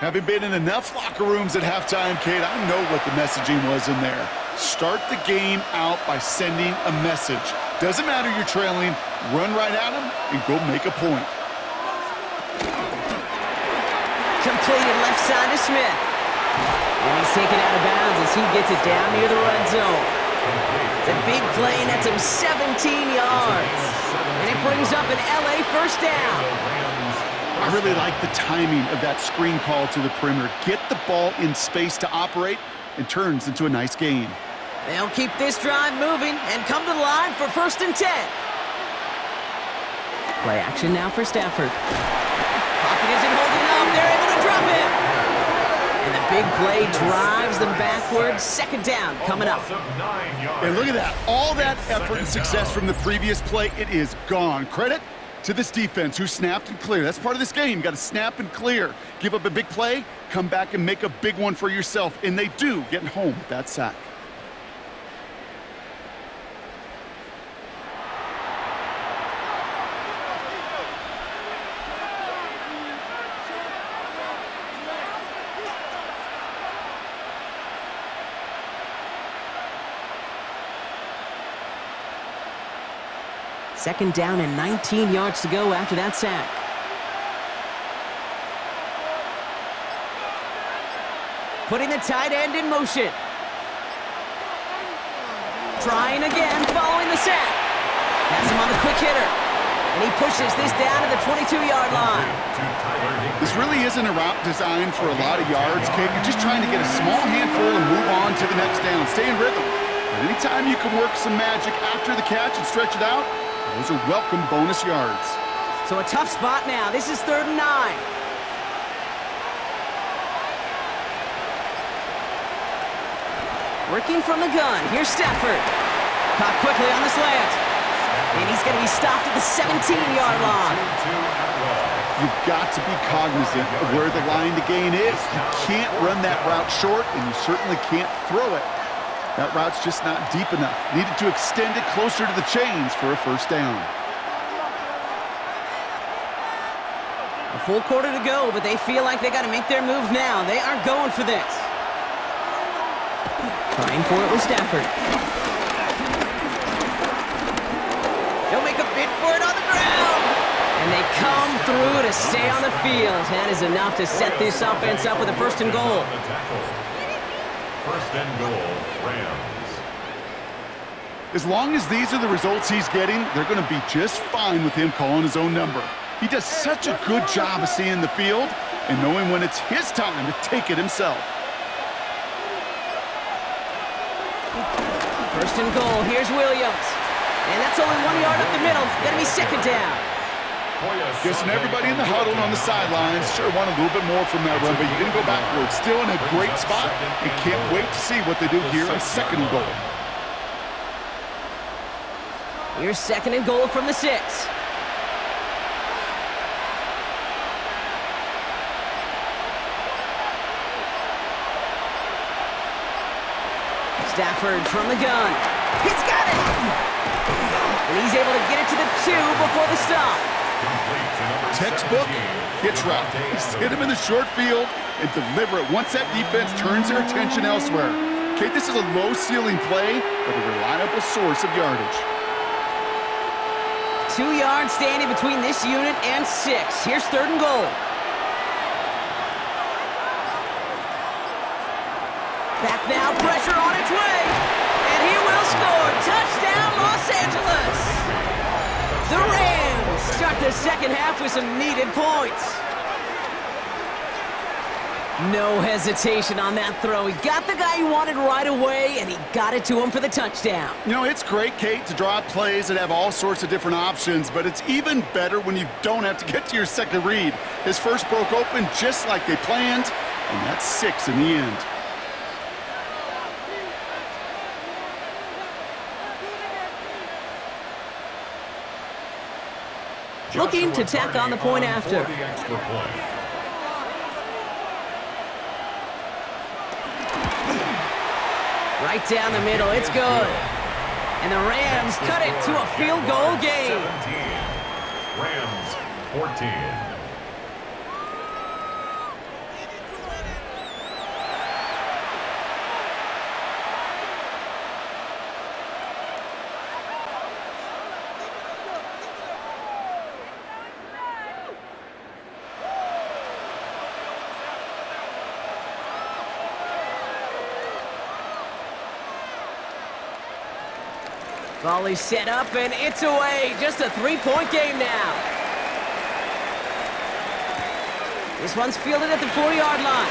Having been in enough locker rooms at halftime, Kate, I know what the messaging was in there. Start the game out by sending a message. Doesn't matter you're trailing, run right at him and go make a point. Completed left side to Smith. And he's taken out of bounds as he gets it down near the red zone. The big play nets him 17 yards. And it brings up an LA first down. I really like the timing of that screen call to the perimeter. Get the ball in space to operate and turns into a nice gain. They'll keep this drive moving and come to the line for first and 10. Play action now for Stafford. Pocket isn't holding up. They're able to drop it. And the big play drives them backwards. Second down coming up. And look at that. All that effort and success from the previous play, it is gone. Credit to this defense who snapped and cleared. That's part of this game. You got to snap and clear. Give up a big play, come back and make a big one for yourself. And they do, getting home with that sack. Second down and 19 yards to go after that sack. Putting the tight end in motion. Trying again, following the sack. Has him on the quick hitter. And he pushes this down to the 22-yard line. This really isn't a route designed for a lot of yards, Kate. You're just trying to get a small handful and move on to the next down. Stay in rhythm. And anytime you can work some magic after the catch and stretch it out, those are welcome bonus yards. So a tough spot now. This is 3rd and 9. Working from the gun. Here's Stafford. Caught quickly on the slant. And he's going to be stopped at the 17-yard line. You've got to be cognizant of where the line to gain is. You can't run that route short, and you certainly can't throw it. That route's just not deep enough. Needed to extend it closer to the chains for a first down. A full quarter to go, but they feel like they got to make their move now. They are going for this. Trying for it with Stafford. They'll make a bid for it on the ground. And they come through to stay on the field. That is enough to set this offense up with a first and goal. First and goal, Rams. As long as these are the results he's getting, they're going to be just fine with him calling his own number. He does such a good job of seeing the field and knowing when it's his time to take it himself. First and goal, here's Williams. And that's only 1 yard up the middle. Gonna be second down. Guessing everybody in the huddle on the sidelines sure want a little bit more from that run, but you didn't go backwards. Still in a great spot and can't wait to see what they do here on second and goal. Here's second and goal from the 6. Stafford from the gun. He's got it! And he's able to get it to the 2 before the stop. Textbook hitch route. Just hit him in the short field and deliver it once that defense turns their attention elsewhere. Okay, this is a low-ceiling play, but a reliable source of yardage. 2 yards standing between this unit and 6. Here's third and goal. Back now, pressure on its way. And he will score. Touchdown, Los Angeles. The Rams start the second half with some needed points. No hesitation on that throw. He got the guy he wanted right away, and he got it to him for the touchdown. You know, it's great, Kate, to draw up plays that have all sorts of different options, but it's even better when you don't have to get to your second read. His first broke open just like they planned, and that's 6 in the end. Looking to tack on the point after. Right down the middle, it's good. And the Rams cut it to a field goal game. 17. Rams 14. Volley set up, and it's away. Just a 3-point game now. This one's fielded at the 4-yard line.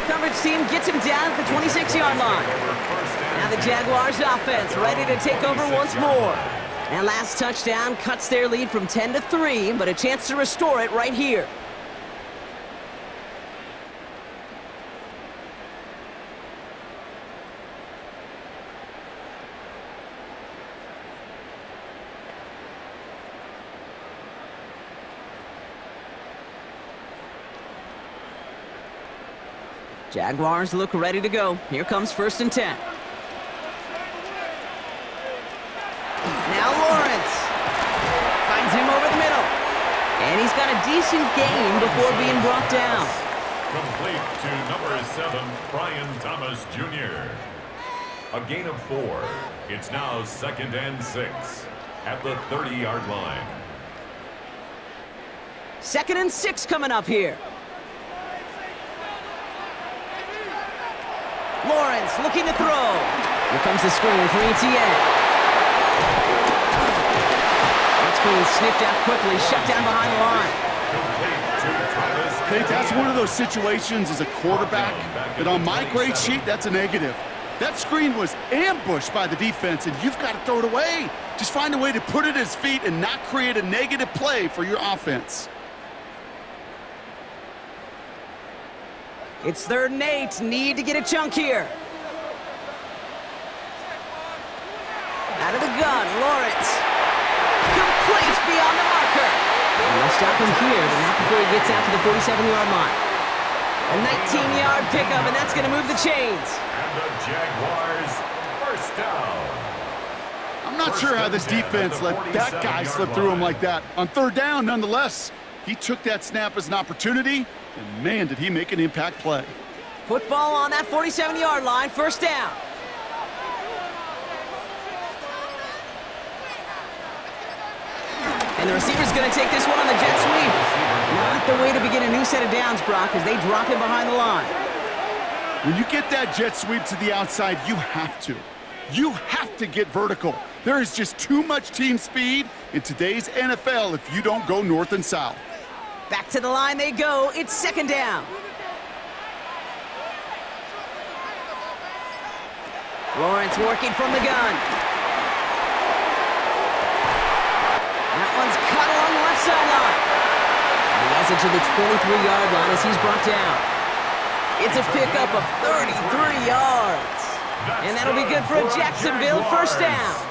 Coverage team gets him down at the 26-yard line. Now the Jaguars offense ready to take over once more. That last touchdown cuts their lead from 10 to 3, but a chance to restore it right here. Jaguars look ready to go. Here comes first and 10. Now Lawrence finds him over the middle. And he's got a decent gain before being brought down. Complete to number 7, Brian Thomas Jr. A gain of 4. It's now 2nd and 6 at the 30-yard line. 2nd and 6 coming up here. Lawrence looking to throw. Here comes the screen for ETN. That screen sniffed out quickly, shut down behind the line. Hey, that's one of those situations as a quarterback that on my grade sheet, that's a negative. That screen was ambushed by the defense, and you've got to throw it away. Just find a way to put it at his feet and not create a negative play for your offense. It's 3rd and 8. Need to get a chunk here. Out of the gun, Lawrence. Complete beyond the marker. And they'll stop him here, but not before he gets out to the 47-yard line. A 19-yard pickup, and that's going to move the chains. And the Jaguars first down. I'm not sure how this defense let that guy slip through him like that. On 3rd down, nonetheless, He took that snap as an opportunity, and man, did he make an impact play. Football on that 47-yard line, first down. And the receiver's going to take this one on the jet sweep. Not the way to begin a new set of downs, Brock, as they drop him behind the line. When you get that jet sweep to the outside, you have to. You have to get vertical. There is just too much team speed in today's NFL if you don't go north and south. Back to the line they go. It's second down. Lawrence working from the gun. That one's cut along the left sideline. He has it to the 23-yard line as he's brought down. It's a pickup of 33 yards. And that'll be good for a Jacksonville first down.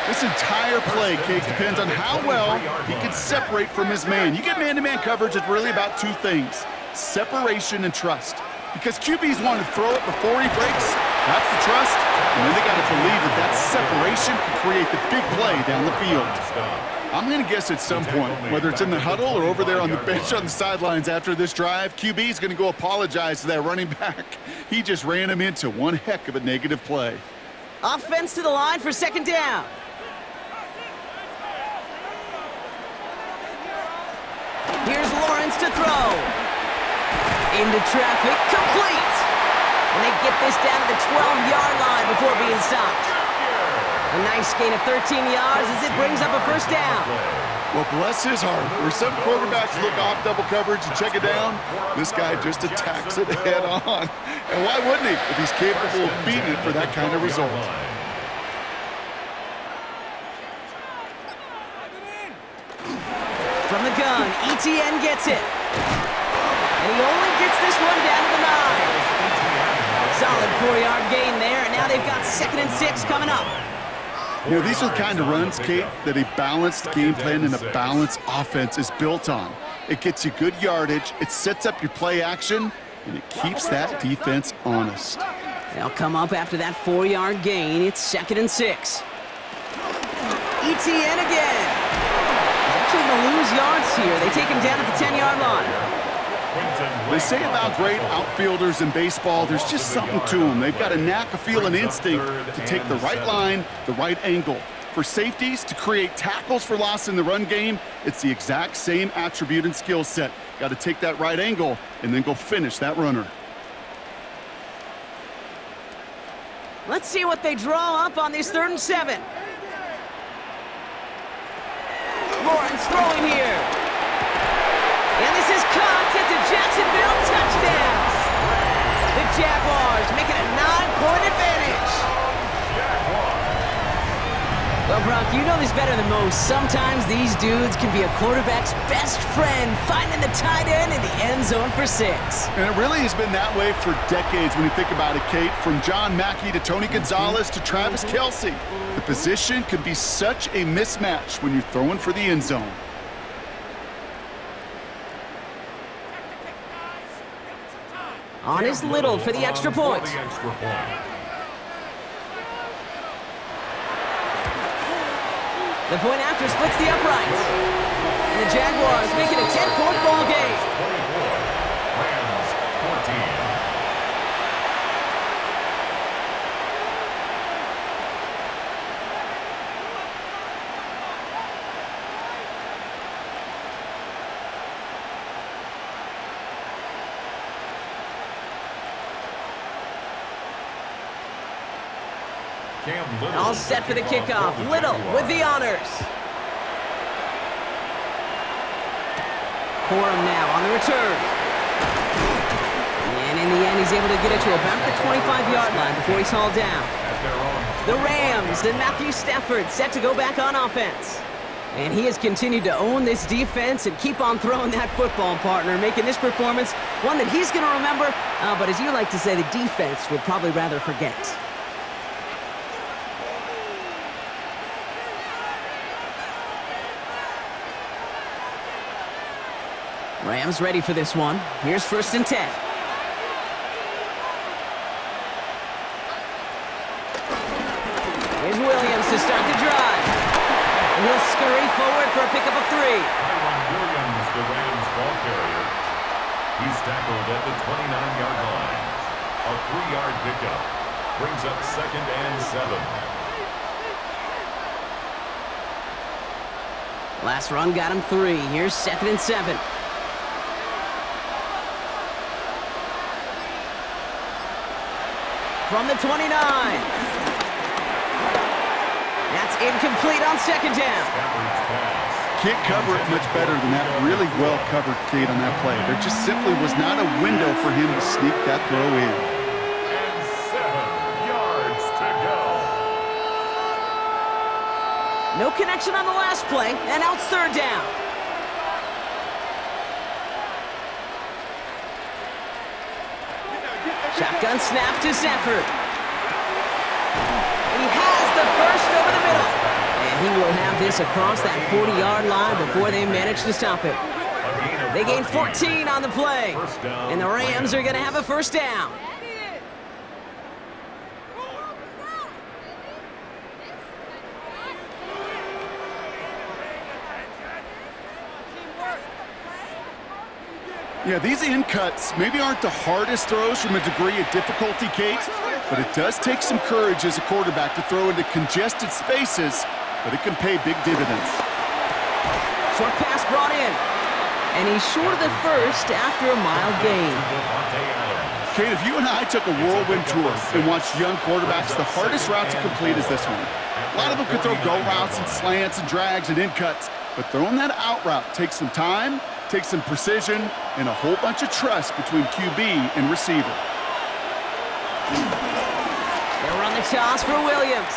This entire play, Kate, depends on how well he can separate from his man. You get man-to-man coverage, it's really about two things: separation and trust. Because QBs want to throw it before he breaks. That's the trust. And then they got to believe that that separation can create the big play down the field. I'm going to guess at some point, whether it's in the huddle or over there on the bench on the sidelines after this drive, QB is going to go apologize to that running back. He just ran him into one heck of a negative play. Offense to the line for second down. Here's Lawrence to throw. Into traffic, complete. And they get this down to the 12-yard line before being stopped. A nice gain of 13 yards as it brings up a first down. Well, bless his heart. Where some quarterbacks look off double coverage and check it down, this guy just attacks it head on. And why wouldn't he if he's capable of beating it for that kind of result? From the gun, ETN gets it. And he only gets this one down to the 9. Solid 4-yard gain there, and now they've got 2nd and 6 coming up. You know, these are the kind of runs, Kate, that a balanced game plan and a balanced offense is built on. It gets you good yardage, it sets up your play action, and it keeps that defense honest. They'll come up after that 4-yard gain. It's 2nd and 6. ETN again. He's actually going to lose yards here. They take him down at the 10-yard line. They say about great outfielders in baseball, there's just something to them. They've got a knack, a feel, an instinct to take the right line, the right angle. For safeties, to create tackles for loss in the run game, it's the exact same attribute and skill set. Got to take that right angle and then go finish that runner. Let's see what they draw up on this 3rd and 7. Lawrence throwing here. And this is caught. It's a Jacksonville touchdown. The Jaguars making a 9-point advantage. Well, Brock, you know this better than most. Sometimes these dudes can be a quarterback's best friend, finding the tight end in the end zone for 6. And it really has been that way for decades when you think about it, Kate. From John Mackey to Tony Gonzalez to Travis Kelce. The position can be such a mismatch when you're throwing for the end zone. On is Little for the extra point. The point after splits the uprights. And the Jaguars make it a 10-point ball game. 24, Rams 14. All set for the kickoff. Little with the honors. Corum now on the return. And in the end, he's able to get it to about the 25-yard line before he's hauled down. The Rams and Matthew Stafford set to go back on offense. And he has continued to own this defense and keep on throwing that football, partner, making this performance one that he's going to remember, but as you like to say, the defense would probably rather forget. Rams ready for this one. Here's 1st and 10. Here's Williams to start the drive. And he'll scurry forward for a pickup of 3. the Rams ball carrier. He's tackled at the 29-yard line. A 3-yard pickup brings up 2nd and 7. Last run got him 3. Here's 2nd and 7. From the 29. That's incomplete on 2nd down. Can't cover it much better than that. Really well covered, Kate, on that play. There just simply was not a window for him to sneak that throw in. And 7 yards to go. No connection on the last play, and now it's 3rd down. Shotgun snap to Zephyr. He has the first over the middle. And he will have this across that 40-yard line before they manage to stop it. They gain 14 on the play. And the Rams are going to have a 1st down. Yeah, these in cuts maybe aren't the hardest throws from a degree of difficulty, Kate, but it does take some courage as a quarterback to throw into congested spaces, but it can pay big dividends. Short pass brought in, and he's short of the first after a mild gain. Kate, if you and I took a whirlwind tour and watched young quarterbacks, the hardest route to complete is this one. A lot of them could throw go routes and slants and drags and in cuts, but throwing that out route takes some time, takes some precision, and a whole bunch of trust between QB and receiver. They'll run the toss for Williams.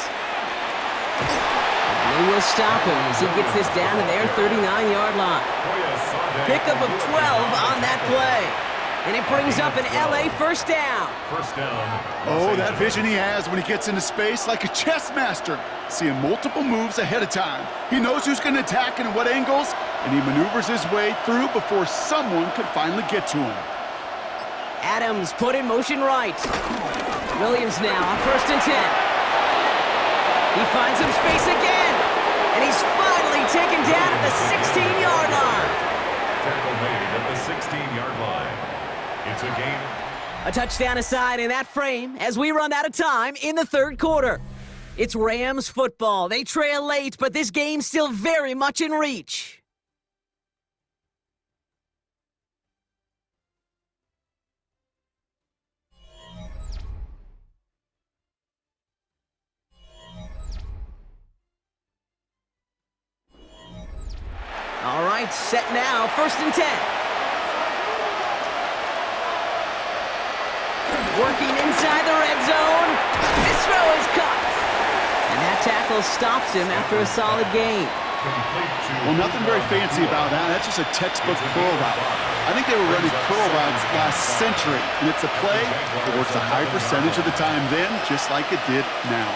And they will stop him as he gets this down to their 39-yard line. Pickup of 12 on that play. And it brings up an LA 1st down. Oh, that vision he has when he gets into space like a chess master, seeing multiple moves ahead of time. He knows who's going to attack and at what angles, and he maneuvers his way through before someone can finally get to him. Adams put in motion right. Williams now on 1st and 10. He finds some space again, and he's finally taken down at the 16-yard line. Tackle made at the 16-yard line. It's a gain. A touchdown aside in that frame as we run out of time in the 3rd quarter. It's Rams football. They trail late, but this game's still very much in reach. All right, set now, 1st and 10. Working inside the red zone. This throw is caught. And that tackle stops him after a solid gain. Well, nothing very fancy about that. That's just a textbook curl route. I think they were running curl routes last century, and it's a play that works a high percentage of the time then, just like it did now.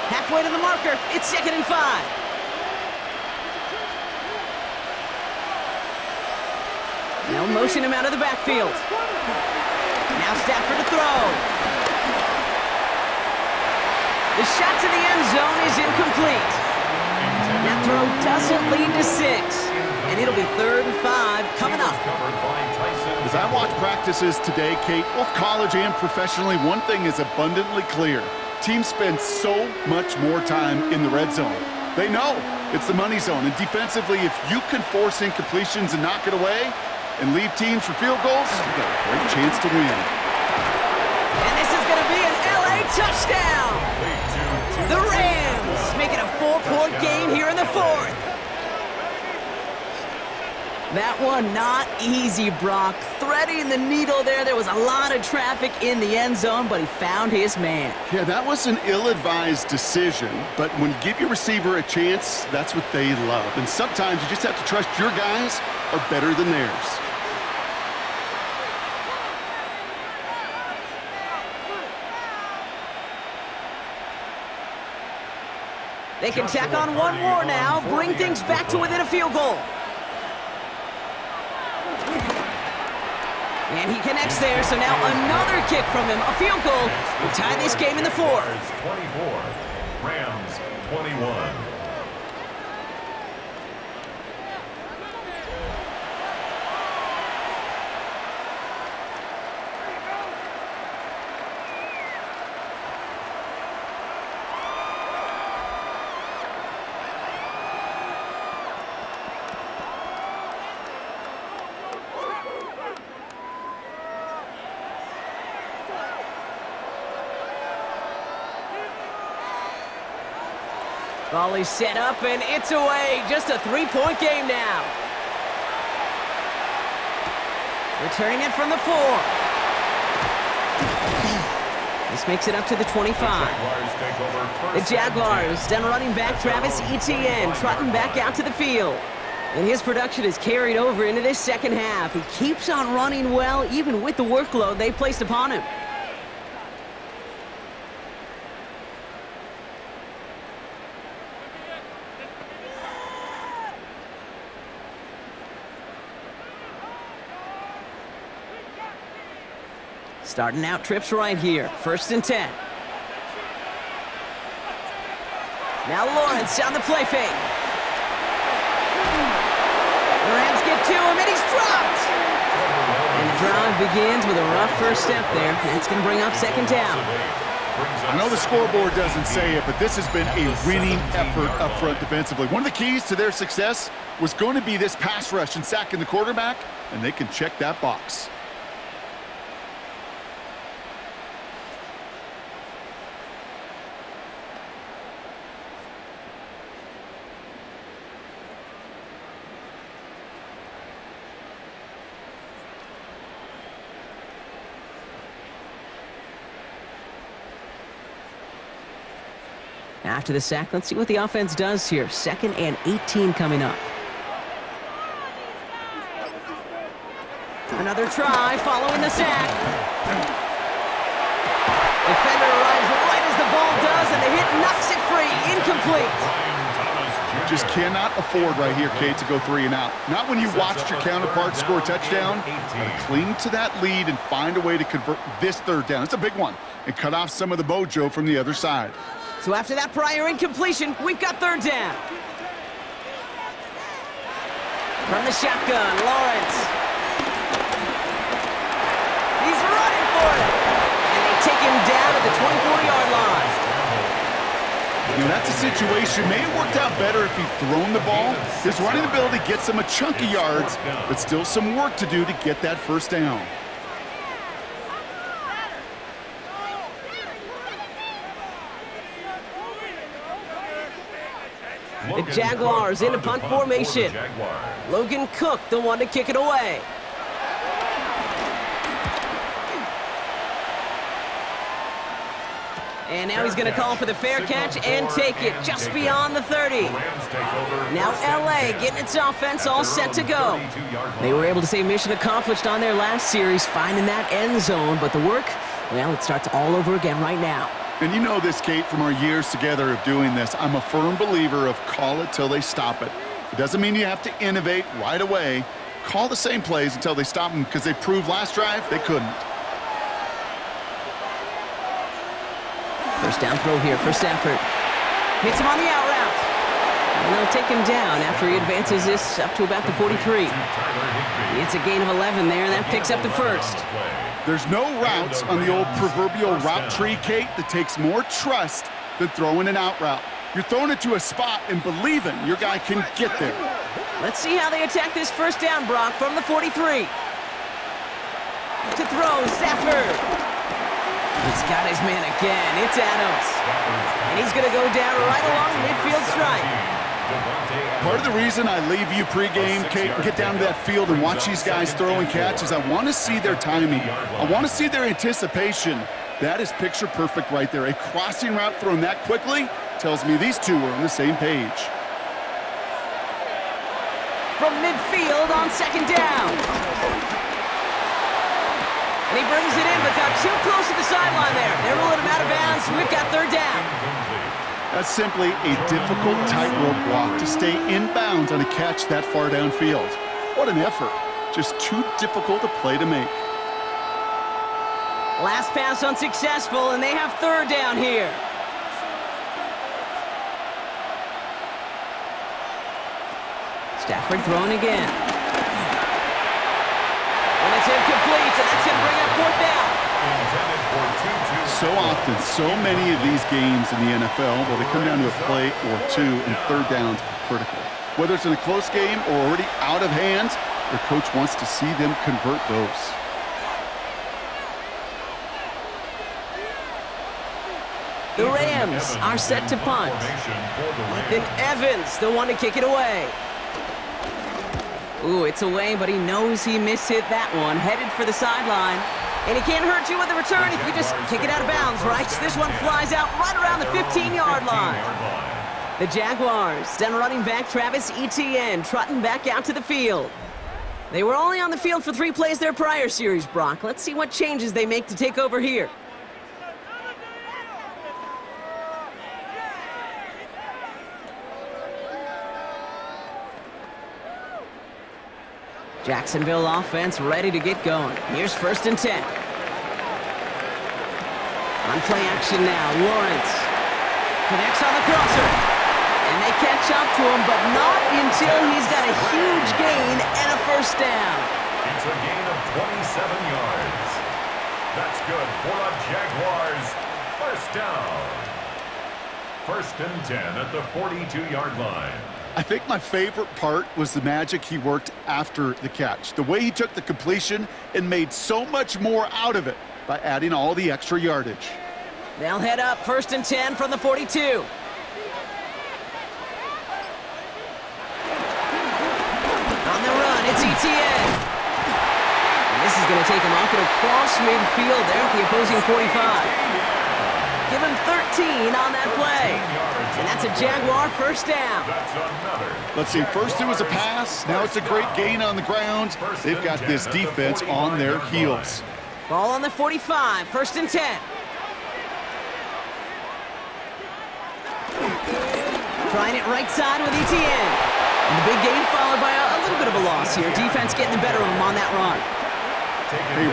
Halfway to the marker. It's 2nd and 5. They'll motion him out of the backfield. Now Stafford to throw. The shot to the end zone is incomplete. That throw doesn't lead to 6. And it'll be 3rd and 5 coming up. As I watch practices today, Kate, both college and professionally, one thing is abundantly clear. Teams spend so much more time in the red zone. They know it's the money zone. And defensively, if you can force incompletions and knock it away, and leave teams for field goals, you got a great chance to win. And this is going to be an LA touchdown. The Rams make it a 4-point game here in the 4th. That one not easy, Brock. Threading the needle there. There was a lot of traffic in the end zone, but he found his man. Yeah, that was an ill-advised decision, but when you give your receiver a chance, that's what they love. And sometimes you just have to trust your guys are better than theirs. They can tack on one more now, bring things back to within a field goal. And he connects there, so now another kick from him, a field goal, will tie this game in the 4th. 24, Rams 21. Volley set up, and it's away. Just a three-point game now. Returning it from the 4. This makes it up to the 25. The Jaguars, then running back Travis Etienne, trotting back out to the field. And his production is carried over into this second half. He keeps on running well, even with the workload they've placed upon him. Starting out trips right here. 1st and 10. Now Lawrence on the play fake. The Rams get to him, and he's dropped. And the drive begins with a rough first step there. That's going to bring up 2nd down. I know the scoreboard doesn't say it, but this has been a winning effort up front defensively. One of the keys to their success was going to be this pass rush and sacking the quarterback, and they can check that box. After the sack, let's see what the offense does here. 2nd and 18 coming up. Another try following the sack. Defender arrives right as the ball does, and the hit knocks it free. Incomplete. Just cannot afford right here, Kate, to go 3 and out. Not when you watched your counterpart score a touchdown. Gotta cling to that lead and find a way to convert this 3rd down. It's a big one. And cut off some of the mojo from the other side. So after that prior incompletion, we've got 3rd down. From the shotgun, Lawrence. He's running for it. And they take him down at the 24-yard line. You know, that's a situation. May have worked out better if he'd thrown the ball. His running ability gets him a chunk of yards, but still some work to do to get that 1st down. The Jaguars into punt formation. Logan Cook, the one to kick it away. And now he's going to call for the fair catch and take it just beyond the 30. Now LA getting its offense all set to go. They were able to say mission accomplished on their last series, finding that end zone, but the work, well, it starts all over again right now. And you know this, Kate, from our years together of doing this. I'm a firm believer of call it till they stop it. It doesn't mean you have to innovate right away. Call the same plays until they stop them, because they proved last drive they couldn't. 1st down throw here for Stafford. Hits him on the out route. And they'll take him down after he advances this up to about the 43. It's a gain of 11 there, and that picks up the 1st. There's no routes on the old proverbial route tree, Kate, that takes more trust than throwing an out route. You're throwing it to a spot and believing your guy can get there. Let's see how they attack this 1st down, Brock, from the 43. To throw, Stafford. He's got his man again. It's Adams. And he's going to go down right along the midfield stripe. Part of the reason I leave you pregame, Kate, and get down to that field and watch these guys throw and catch is I want to see their timing. I want to see their anticipation. That is picture perfect right there. A crossing route thrown that quickly tells me these two are on the same page. From midfield on 2nd down. And he brings it in, but got too close to the sideline there. They ruled him out of bounds, so we've got 3rd down. That's simply a difficult tightrope walk to stay in bounds on a catch that far downfield. What an effort. Just too difficult a play to make. Last pass unsuccessful, and they have 3rd down here. Stafford throwing again. And it's incomplete, and that's going to bring up 4th down. So often, so many of these games in the NFL, well, they come down to a play or two, and 3rd downs are critical. Whether it's in a close game or already out of hand, their coach wants to see them convert those. The Rams are set to punt. Ethan Evans, the one to kick it away. Ooh, it's away, but he knows he mishit that one. Headed for the sideline. And it can't hurt you with the return if you just kick it out of bounds, right? This one flies out right around the 15-yard line. The Jaguars send running back Travis Etienne trotting back out to the field. They were only on the field for 3 plays their prior series, Brock. Let's see what changes they make to take over here. Jacksonville offense ready to get going. Here's 1st and 10. On play action now, Lawrence connects on the crosser. And they catch up to him, but not until he's got a huge gain and a 1st down. It's a gain of 27 yards. That's good for the Jaguars. 1st down. 1st and 10 at the 42-yard line. I think my favorite part was the magic he worked after the catch. The way he took the completion and made so much more out of it by adding all the extra yardage. They'll head up 1st and 10 from the 42. On the run, it's Etienne. And this is going to take him up and across midfield there at the opposing 45. Give him 13 on that play. And that's a Jaguar 1st down. Let's see, first it was a pass, now it's a great gain on the ground. They've got this defense on their heels. Ball on the 45, 1st and 10. Trying it right side with Etienne. And the big gain followed by a little bit of a loss here. Defense getting the better of him on that run. Hey,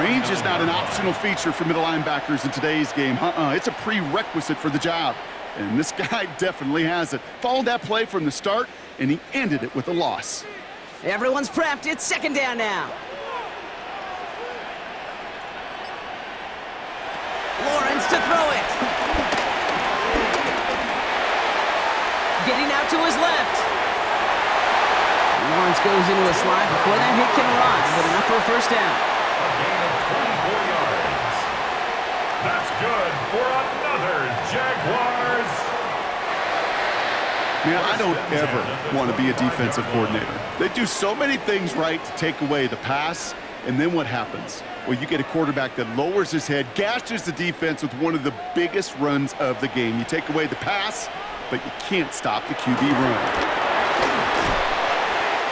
range is not an optional feature for middle linebackers in today's game. It's a prerequisite for the job. And this guy definitely has it. Followed that play from the start, and he ended it with a loss. Everyone's prepped. It's 2nd down now. Lawrence to throw it. Getting out to his left. Lawrence goes into a slide before that hit can arrive, but enough for a 1st down. A gain of 24 yards. That's good for another Jaguars. Man, I don't ever want to be a defensive coordinator. They do so many things right to take away the pass, and then what happens? Well, you get a quarterback that lowers his head, gashes the defense with one of the biggest runs of the game. You take away the pass, but you can't stop the QB run.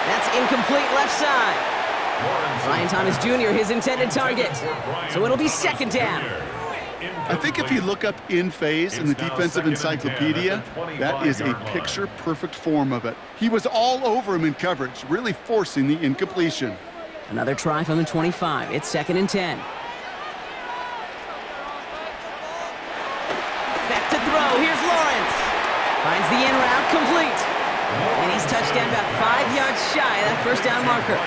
That's incomplete left side. Ryan Thomas Jr., his intended target. So it'll be 2nd down. I think if you look up in phase in the defensive encyclopedia, that is a picture-perfect form of it. He was all over him in coverage, really forcing the incompletion. Another try from the 25. It's 2nd and 10. Back to throw. Here's Lawrence. Finds the in route complete. And he's touchdown about 5 yards shy of that 1st down marker.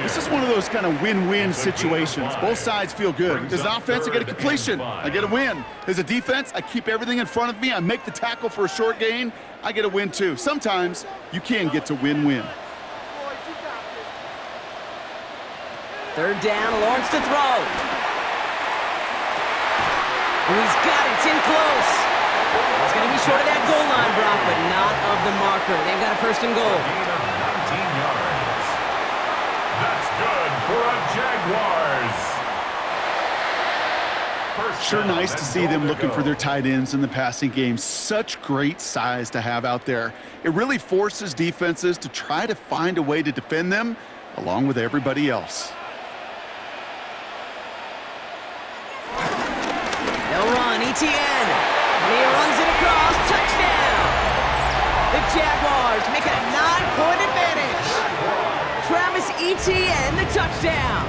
This is one of those kind of win-win situations. Both sides feel good. As an offense, I get a completion. I get a win. As a defense, I keep everything in front of me. I make the tackle for a short gain. I get a win, too. Sometimes you can get to win-win. 3rd down, Lawrence to throw. Oh, he's got it. It's in close. It's going to be short of that goal line, Brock, but not of the marker. They've got a 1st and goal. Gain of 19 yards. That's good for a Jaguars. Sure nice to see them looking for their tight ends in the passing game. Such great size to have out there. It really forces defenses to try to find a way to defend them along with everybody else. They'll run, Etienne. And he runs it across, touchdown! The Jaguars make it a 9-point advantage. Travis Etienne, the touchdown.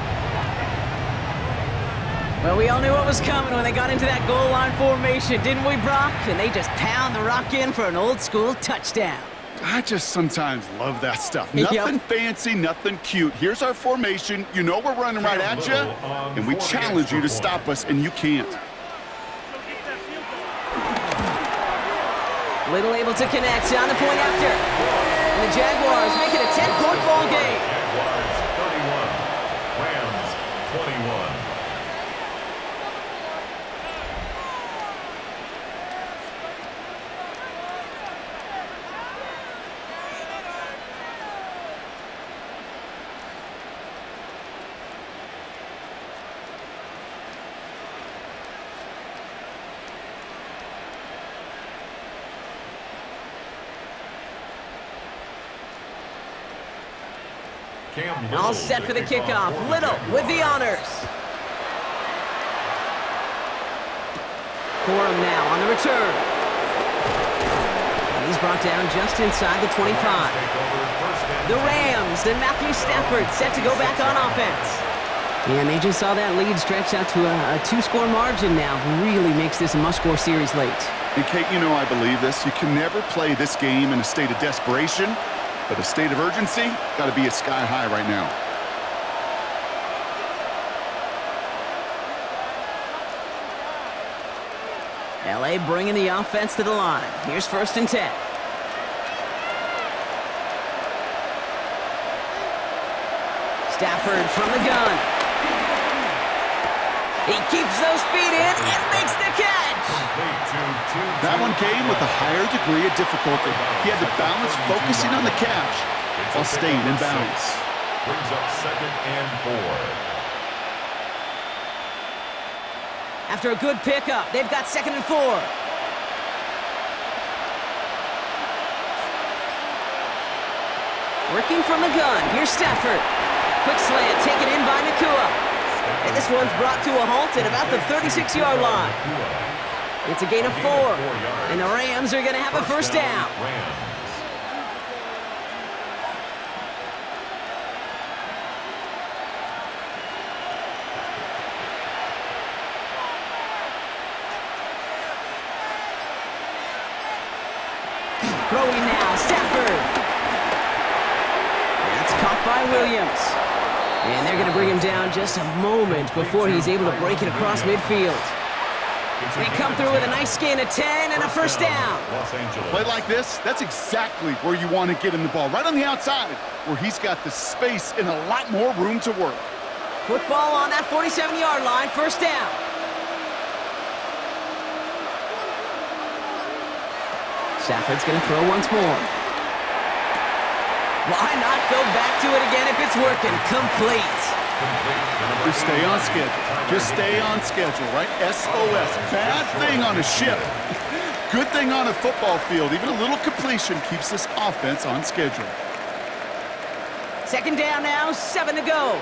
Well, we all knew what was coming when they got into that goal line formation, didn't we, Brock? And they just pound the rock in for an old-school touchdown. I just sometimes love that stuff. Nothing fancy, nothing cute. Here's our formation. You know we're running right at you, and we challenge you to stop us, and you can't. Little able to connect on the point after. And the Jaguars make it a 10-point ball game. Jaguars 31, Rams 21. All set for the kickoff. Little with the honors. Corum now on the return. And he's brought down just inside the 25. The Rams and Matthew Stafford set to go back on offense. And they just saw that lead stretch out to a two-score margin now. Really makes this a must-score series late. And Kate, you know I believe this. You can never play this game in a state of desperation, but a state of urgency got to be at sky high right now. LA bringing the offense to the line. Here's 1st and 10. Stafford from the gun. He keeps those feet in and makes the catch. That one came with a higher degree of difficulty. He had to balance focusing on the catch while staying in bounds. Brings up 2nd and 4. After a good pickup, they've got 2nd and 4. Working from the gun, here's Stafford. Quick slant taken in by Nakua. And this one's brought to a halt at about the 36-yard line. It's a gain of 4. And the Rams are going to have a 1st down. Throwing now, Stafford. That's caught by Williams. And they're going to bring him down just a moment before he's able to break it across midfield. They come through with a nice gain of 10 and a 1st down. Play like this, that's exactly where you want to get him the ball. Right on the outside, where he's got the space and a lot more room to work. Football on that 47-yard line, 1st down. Stafford's going to throw once more. Why not go back to it again if it's working? Complete. Just stay on schedule. Just stay on schedule, right? SOS. Bad thing on a ship. Good thing on a football field. Even a little completion keeps this offense on schedule. 2nd down now, 7 to go.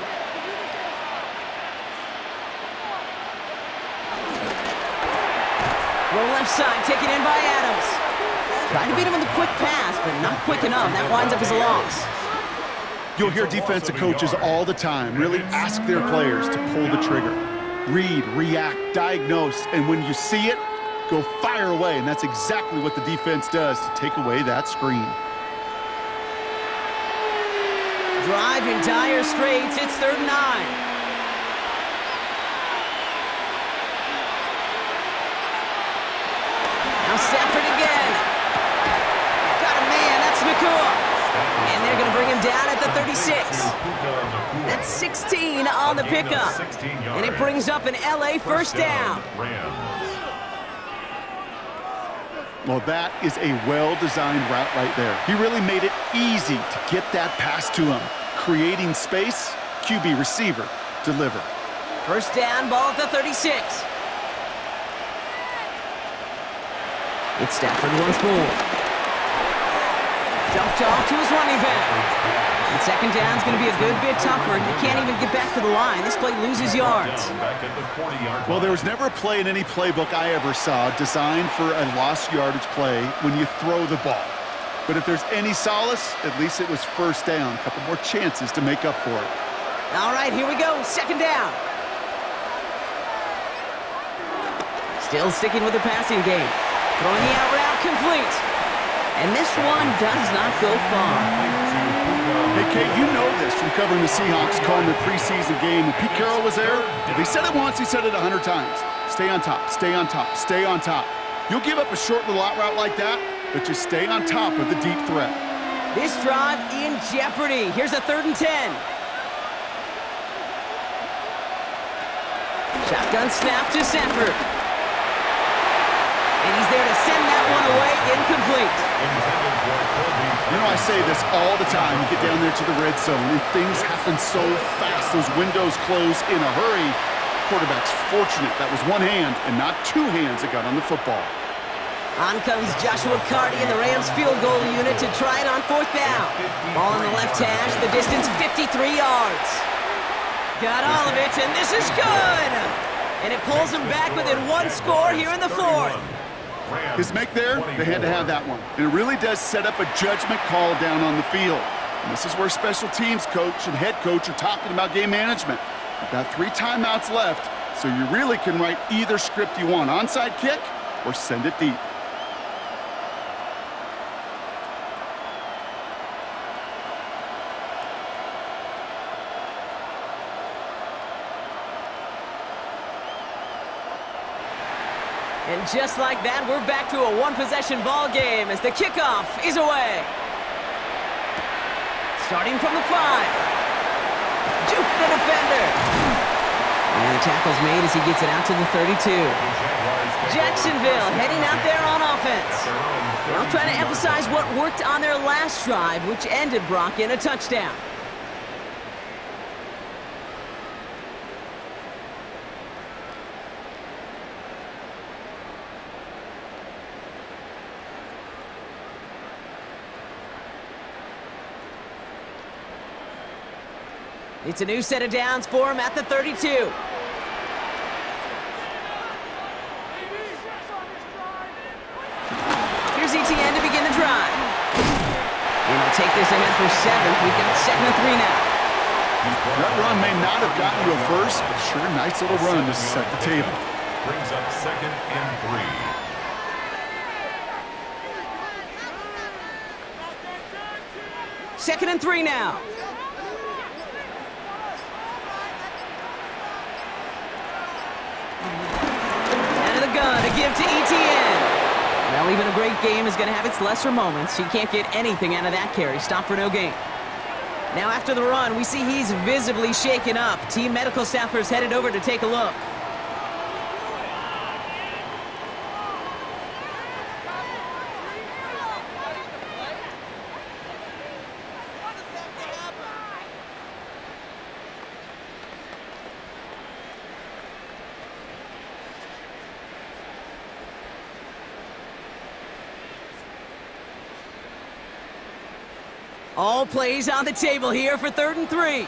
Roll left side, taken in by Adams. Trying to beat him with a quick pass, but not quick enough. That winds up as a loss. You'll hear defensive coaches all the time really ask their players to pull the trigger. Read, react, diagnose, and when you see it, go fire away. And that's exactly what the defense does to take away that screen. Drive in dire straits. It's 3rd and 9. Now Stafford again. Got a man. That's Nakua. And they're going to bring him down at the 36. That's 16 on the pickup. And it brings up an LA 1st down. Well, that is a well-designed route right there. He really made it easy to get that pass to him. Creating space, QB receiver, deliver. 1st down, ball at the 36. It's Stafford once more. Dumped off to his running back. And 2nd down's going to be a good bit tougher. He can't even get back to the line. This play loses yards. Well, there was never a play in any playbook I ever saw designed for a lost yardage play when you throw the ball. But if there's any solace, at least it was 1st down. A couple more chances to make up for it. All right, here we go. 2nd down. Still sticking with the passing game. Throwing the out route complete. And this one does not go far. Hey, Kate, you know this from covering the Seahawks, calling the preseason game. When Pete Carroll was there, if he said it once, he said it 100 times. Stay on top, stay on top, stay on top. You'll give up a short little out route like that, but just stay on top of the deep threat. This drive in jeopardy. Here's a 3rd and 10. Shotgun snap to Stafford. And he's there to send that one away, incomplete. You know, I say this all the time. You get down there to the red zone, and things happen so fast. Those windows close in a hurry. Quarterback's fortunate that was one hand and not 2 hands that got on the football. On comes Joshua Carty and the Rams field goal unit to try it on 4th down. Ball on the left hash, the distance 53 yards. Got all of it, and this is good! And it pulls them back within 1 score here in the 4th. His make there, they had to have that one. And it really does set up a judgment call down on the field. And this is where special teams coach and head coach are talking about game management. You've got 3 timeouts left, so you really can write either script you want. Onside kick or send it deep. And just like that, we're back to a 1-possession ball game as the kickoff is away. Starting from the 5. Juke the defender. And the tackle's made as he gets it out to the 32. Jacksonville heading out there on offense. They'll try to emphasize what worked on their last drive, which ended, Brock, in a touchdown. It's a new set of downs for him at the 32. Here's ETN to begin the drive. And he'll take this ahead for 7. We've got 2nd and 3 now. That run may not have gotten you a first, but sure, nice little run to set the table. Brings up 2nd and 3. 2nd and 3 now. Gun to give to ETN. Well, even a great game is going to have its lesser moments. He can't get anything out of that carry. Stop for no gain. Now after the run, we see he's visibly shaken up. Team medical staffers headed over to take a look. All plays on the table here for 3rd and 3.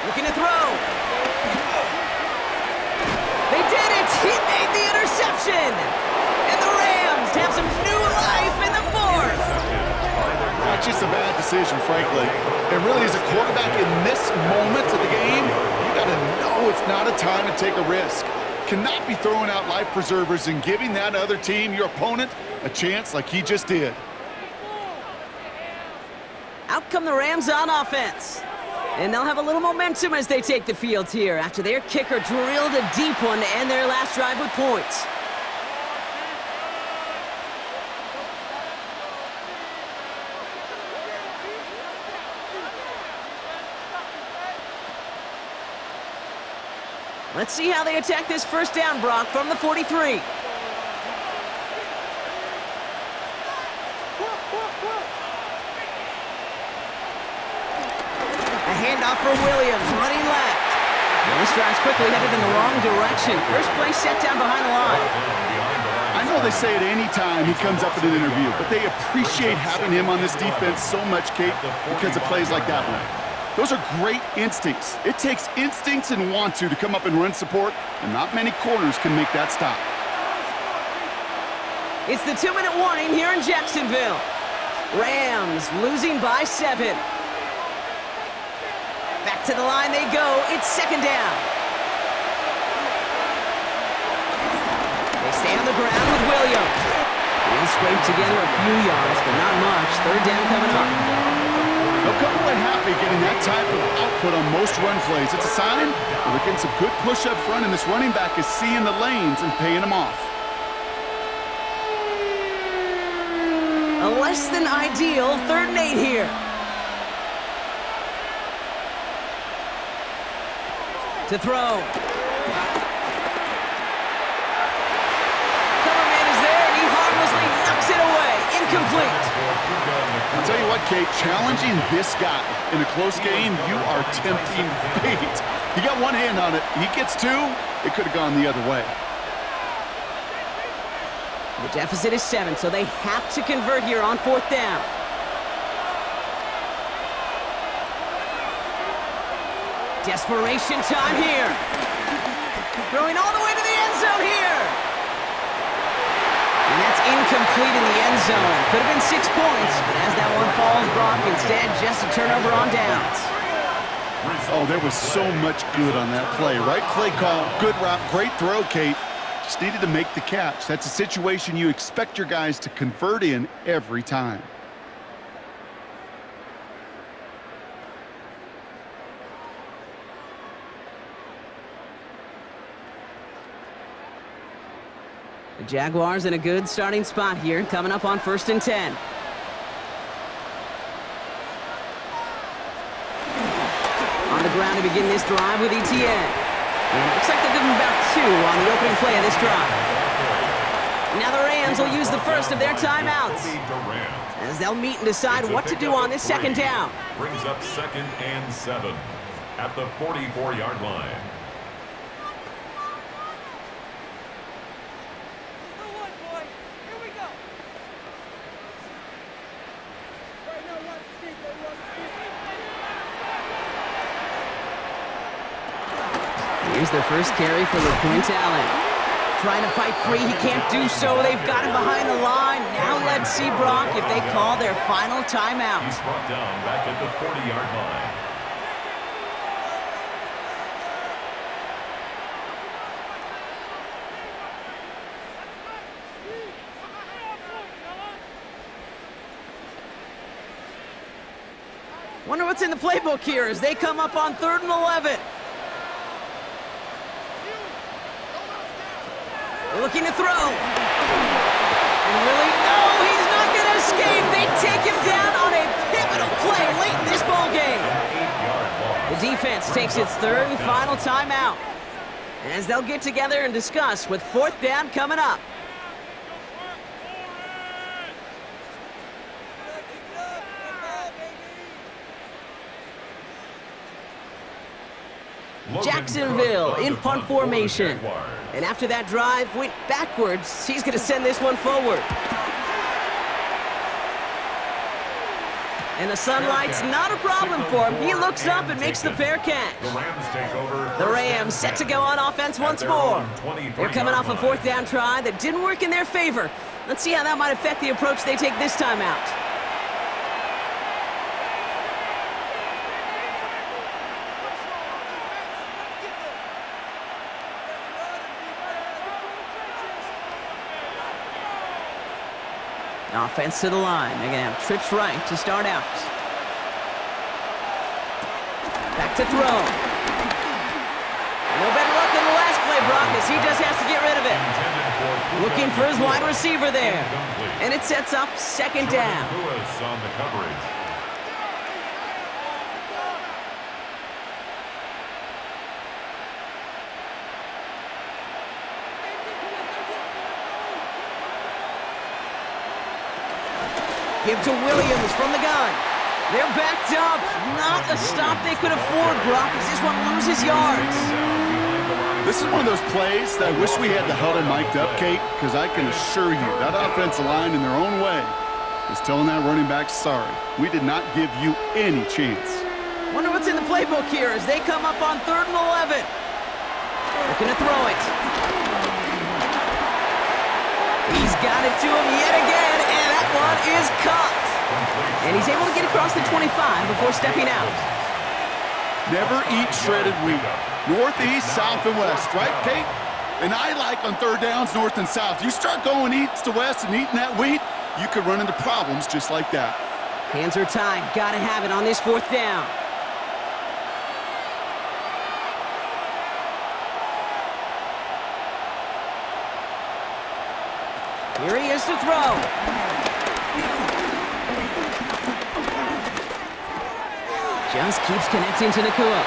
Looking to throw. They did it! He made the interception! And the Rams have some new life in the 4th. Not just a bad decision, frankly. And really, as a quarterback in this moment of the game, you got to know it's not a time to take a risk. Cannot be throwing out life preservers and giving that other team, your opponent, a chance like he just did. Out come the Rams on offense. And they'll have a little momentum as they take the field here after their kicker drilled a deep one to end their last drive with points. Let's see how they attack this 1st down, Brock, from the 43. A handoff for Williams, running left. And this drive's quickly headed in the wrong direction. First play set down behind the line. I know they say it any time he comes up in an interview, but they appreciate having him on this defense so much, Kate, because of plays like that one. Those are great instincts. It takes instincts and want to come up and run support, and not many corners can make that stop. It's the 2-minute warning here in Jacksonville. Rams losing by 7. Back to the line they go. It's 2nd down. They stay on the ground with Williams. He'll scrape together a few yards, but not much. 3rd down coming up. They'll come away happy getting that type of output on most run plays. It's a sign that they're getting some good push up front, and this running back is seeing the lanes and paying them off. A less than ideal 3rd and 8 here. To throw. Cover man is there, and he harmlessly knocks it away. Incomplete. I'll tell you what, Kate, challenging this guy in a close game, you are tempting fate. He got one hand on it. He gets 2, it could have gone the other way. The deficit is 7, so they have to convert here on 4th down. Desperation time here. Throwing all the way to the end zone here. And that's incomplete in the end zone. Could have been 6 points, but as that one falls, Brock, instead just a turnover on downs. Oh, there was so much good on that play. Right play call, good route, great throw, Kate. Just needed to make the catch. That's a situation you expect your guys to convert in every time. The Jaguars in a good starting spot here, coming up on 1st and 10. On the ground to begin this drive with ETN. And it looks like they'll give him about 2 on the opening play of this drive. Now the Rams will use the first of their timeouts, as they'll meet and decide what to do on this 2nd down. Brings up 2nd and 7 at the 44-yard line. Here's their first carry for LeQuint Allen. Trying to fight free, he can't do so. They've got him behind the line. Now let's see, Brock, if they call their final timeout. He's brought down back at the 40-yard line. Wonder what's in the playbook here as they come up on 3rd and 11. Looking to throw. And really, no, he's not going to escape. They take him down on a pivotal play late in this ball game. The defense takes its 3rd and final timeout, as they'll get together and discuss with 4th down coming up. Jacksonville in punt formation. And after that drive went backwards, he's going to send this one forward. And the sunlight's not a problem for him. He looks up and makes the fair catch. The Rams set to go on offense once more. They're coming off a 4th down try that didn't work in their favor. Let's see how that might affect the approach they take this time out. Offense to the line. They're going to have trips right to start out. Back to throw. No better luck than the last play, Brock, as he just has to get rid of it. Looking for his wide receiver there. And it sets up 2nd down. Lewis on the coverage. Give to Williams from the gun. They're backed up. Not a stop they could afford, Brock, as this one loses yards. This is one of those plays that I wish we had the huddle mic'd up, Kate, because I can assure you that offensive line in their own way is telling that running back, sorry, we did not give you any chance. Wonder what's in the playbook here as they come up on 3rd and 11. Looking to throw it. He's got it to him yet again, and that one is caught. And he's able to get across the 25 before stepping out. Never eat shredded wheat. Northeast, south, and west, right, Kate? And I like on 3rd downs, north and south. You start going east to west and eating that wheat, you could run into problems just like that. Hands are tied. Got to have it on this 4th down. Here he is to throw. Just keeps connecting to Nakua.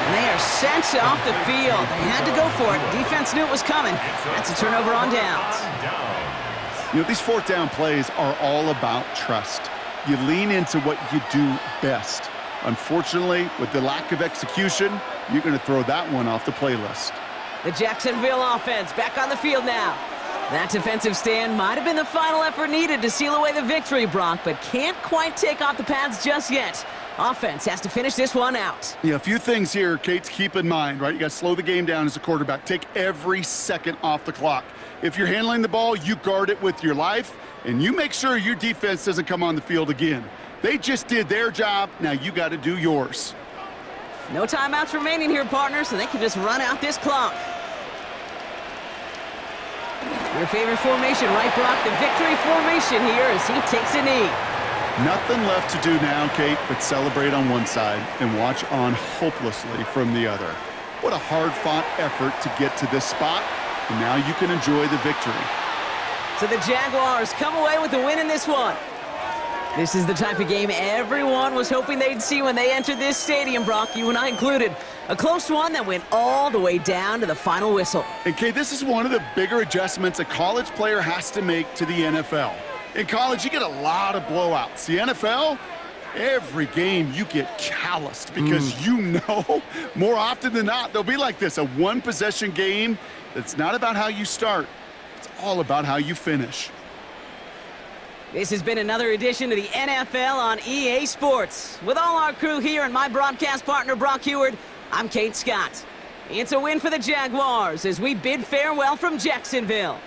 And they are sent off the field. They had to go for it. Defense knew it was coming. That's a turnover on downs. You know, these 4th down plays are all about trust. You lean into what you do best. Unfortunately, with the lack of execution, you're going to throw that one off the playlist. The Jacksonville offense back on the field now. That defensive stand might have been the final effort needed to seal away the victory, Brock, but can't quite take off the pads just yet. Offense has to finish this one out. Yeah, a few things here, Kate, to keep in mind, right? You got to slow the game down as a quarterback. Take every second off the clock. If you're handling the ball, you guard it with your life, and you make sure your defense doesn't come on the field again. They just did their job. Now you got to do yours. No timeouts remaining here, partner, so they can just run out this clock. Your favorite formation, right, Brock? The victory formation here as he takes a knee. Nothing left to do now, Kate, but celebrate on one side and watch on hopelessly from the other. What a hard-fought effort to get to this spot, and now you can enjoy the victory. So the Jaguars come away with the win in this one. This is the type of game everyone was hoping they'd see when they entered this stadium, Brock, you and I included. A close one that went all the way down to the final whistle. And, Kate, this is one of the bigger adjustments a college player has to make to the NFL. In college, you get a lot of blowouts. The NFL, every game you get calloused because you know more often than not they'll be like this, a one-possession game that's not about how you start. It's all about how you finish. This has been another edition of the NFL on EA Sports. With all our crew here and my broadcast partner, Brock Heward, I'm Kate Scott. It's a win for the Jaguars as we bid farewell from Jacksonville.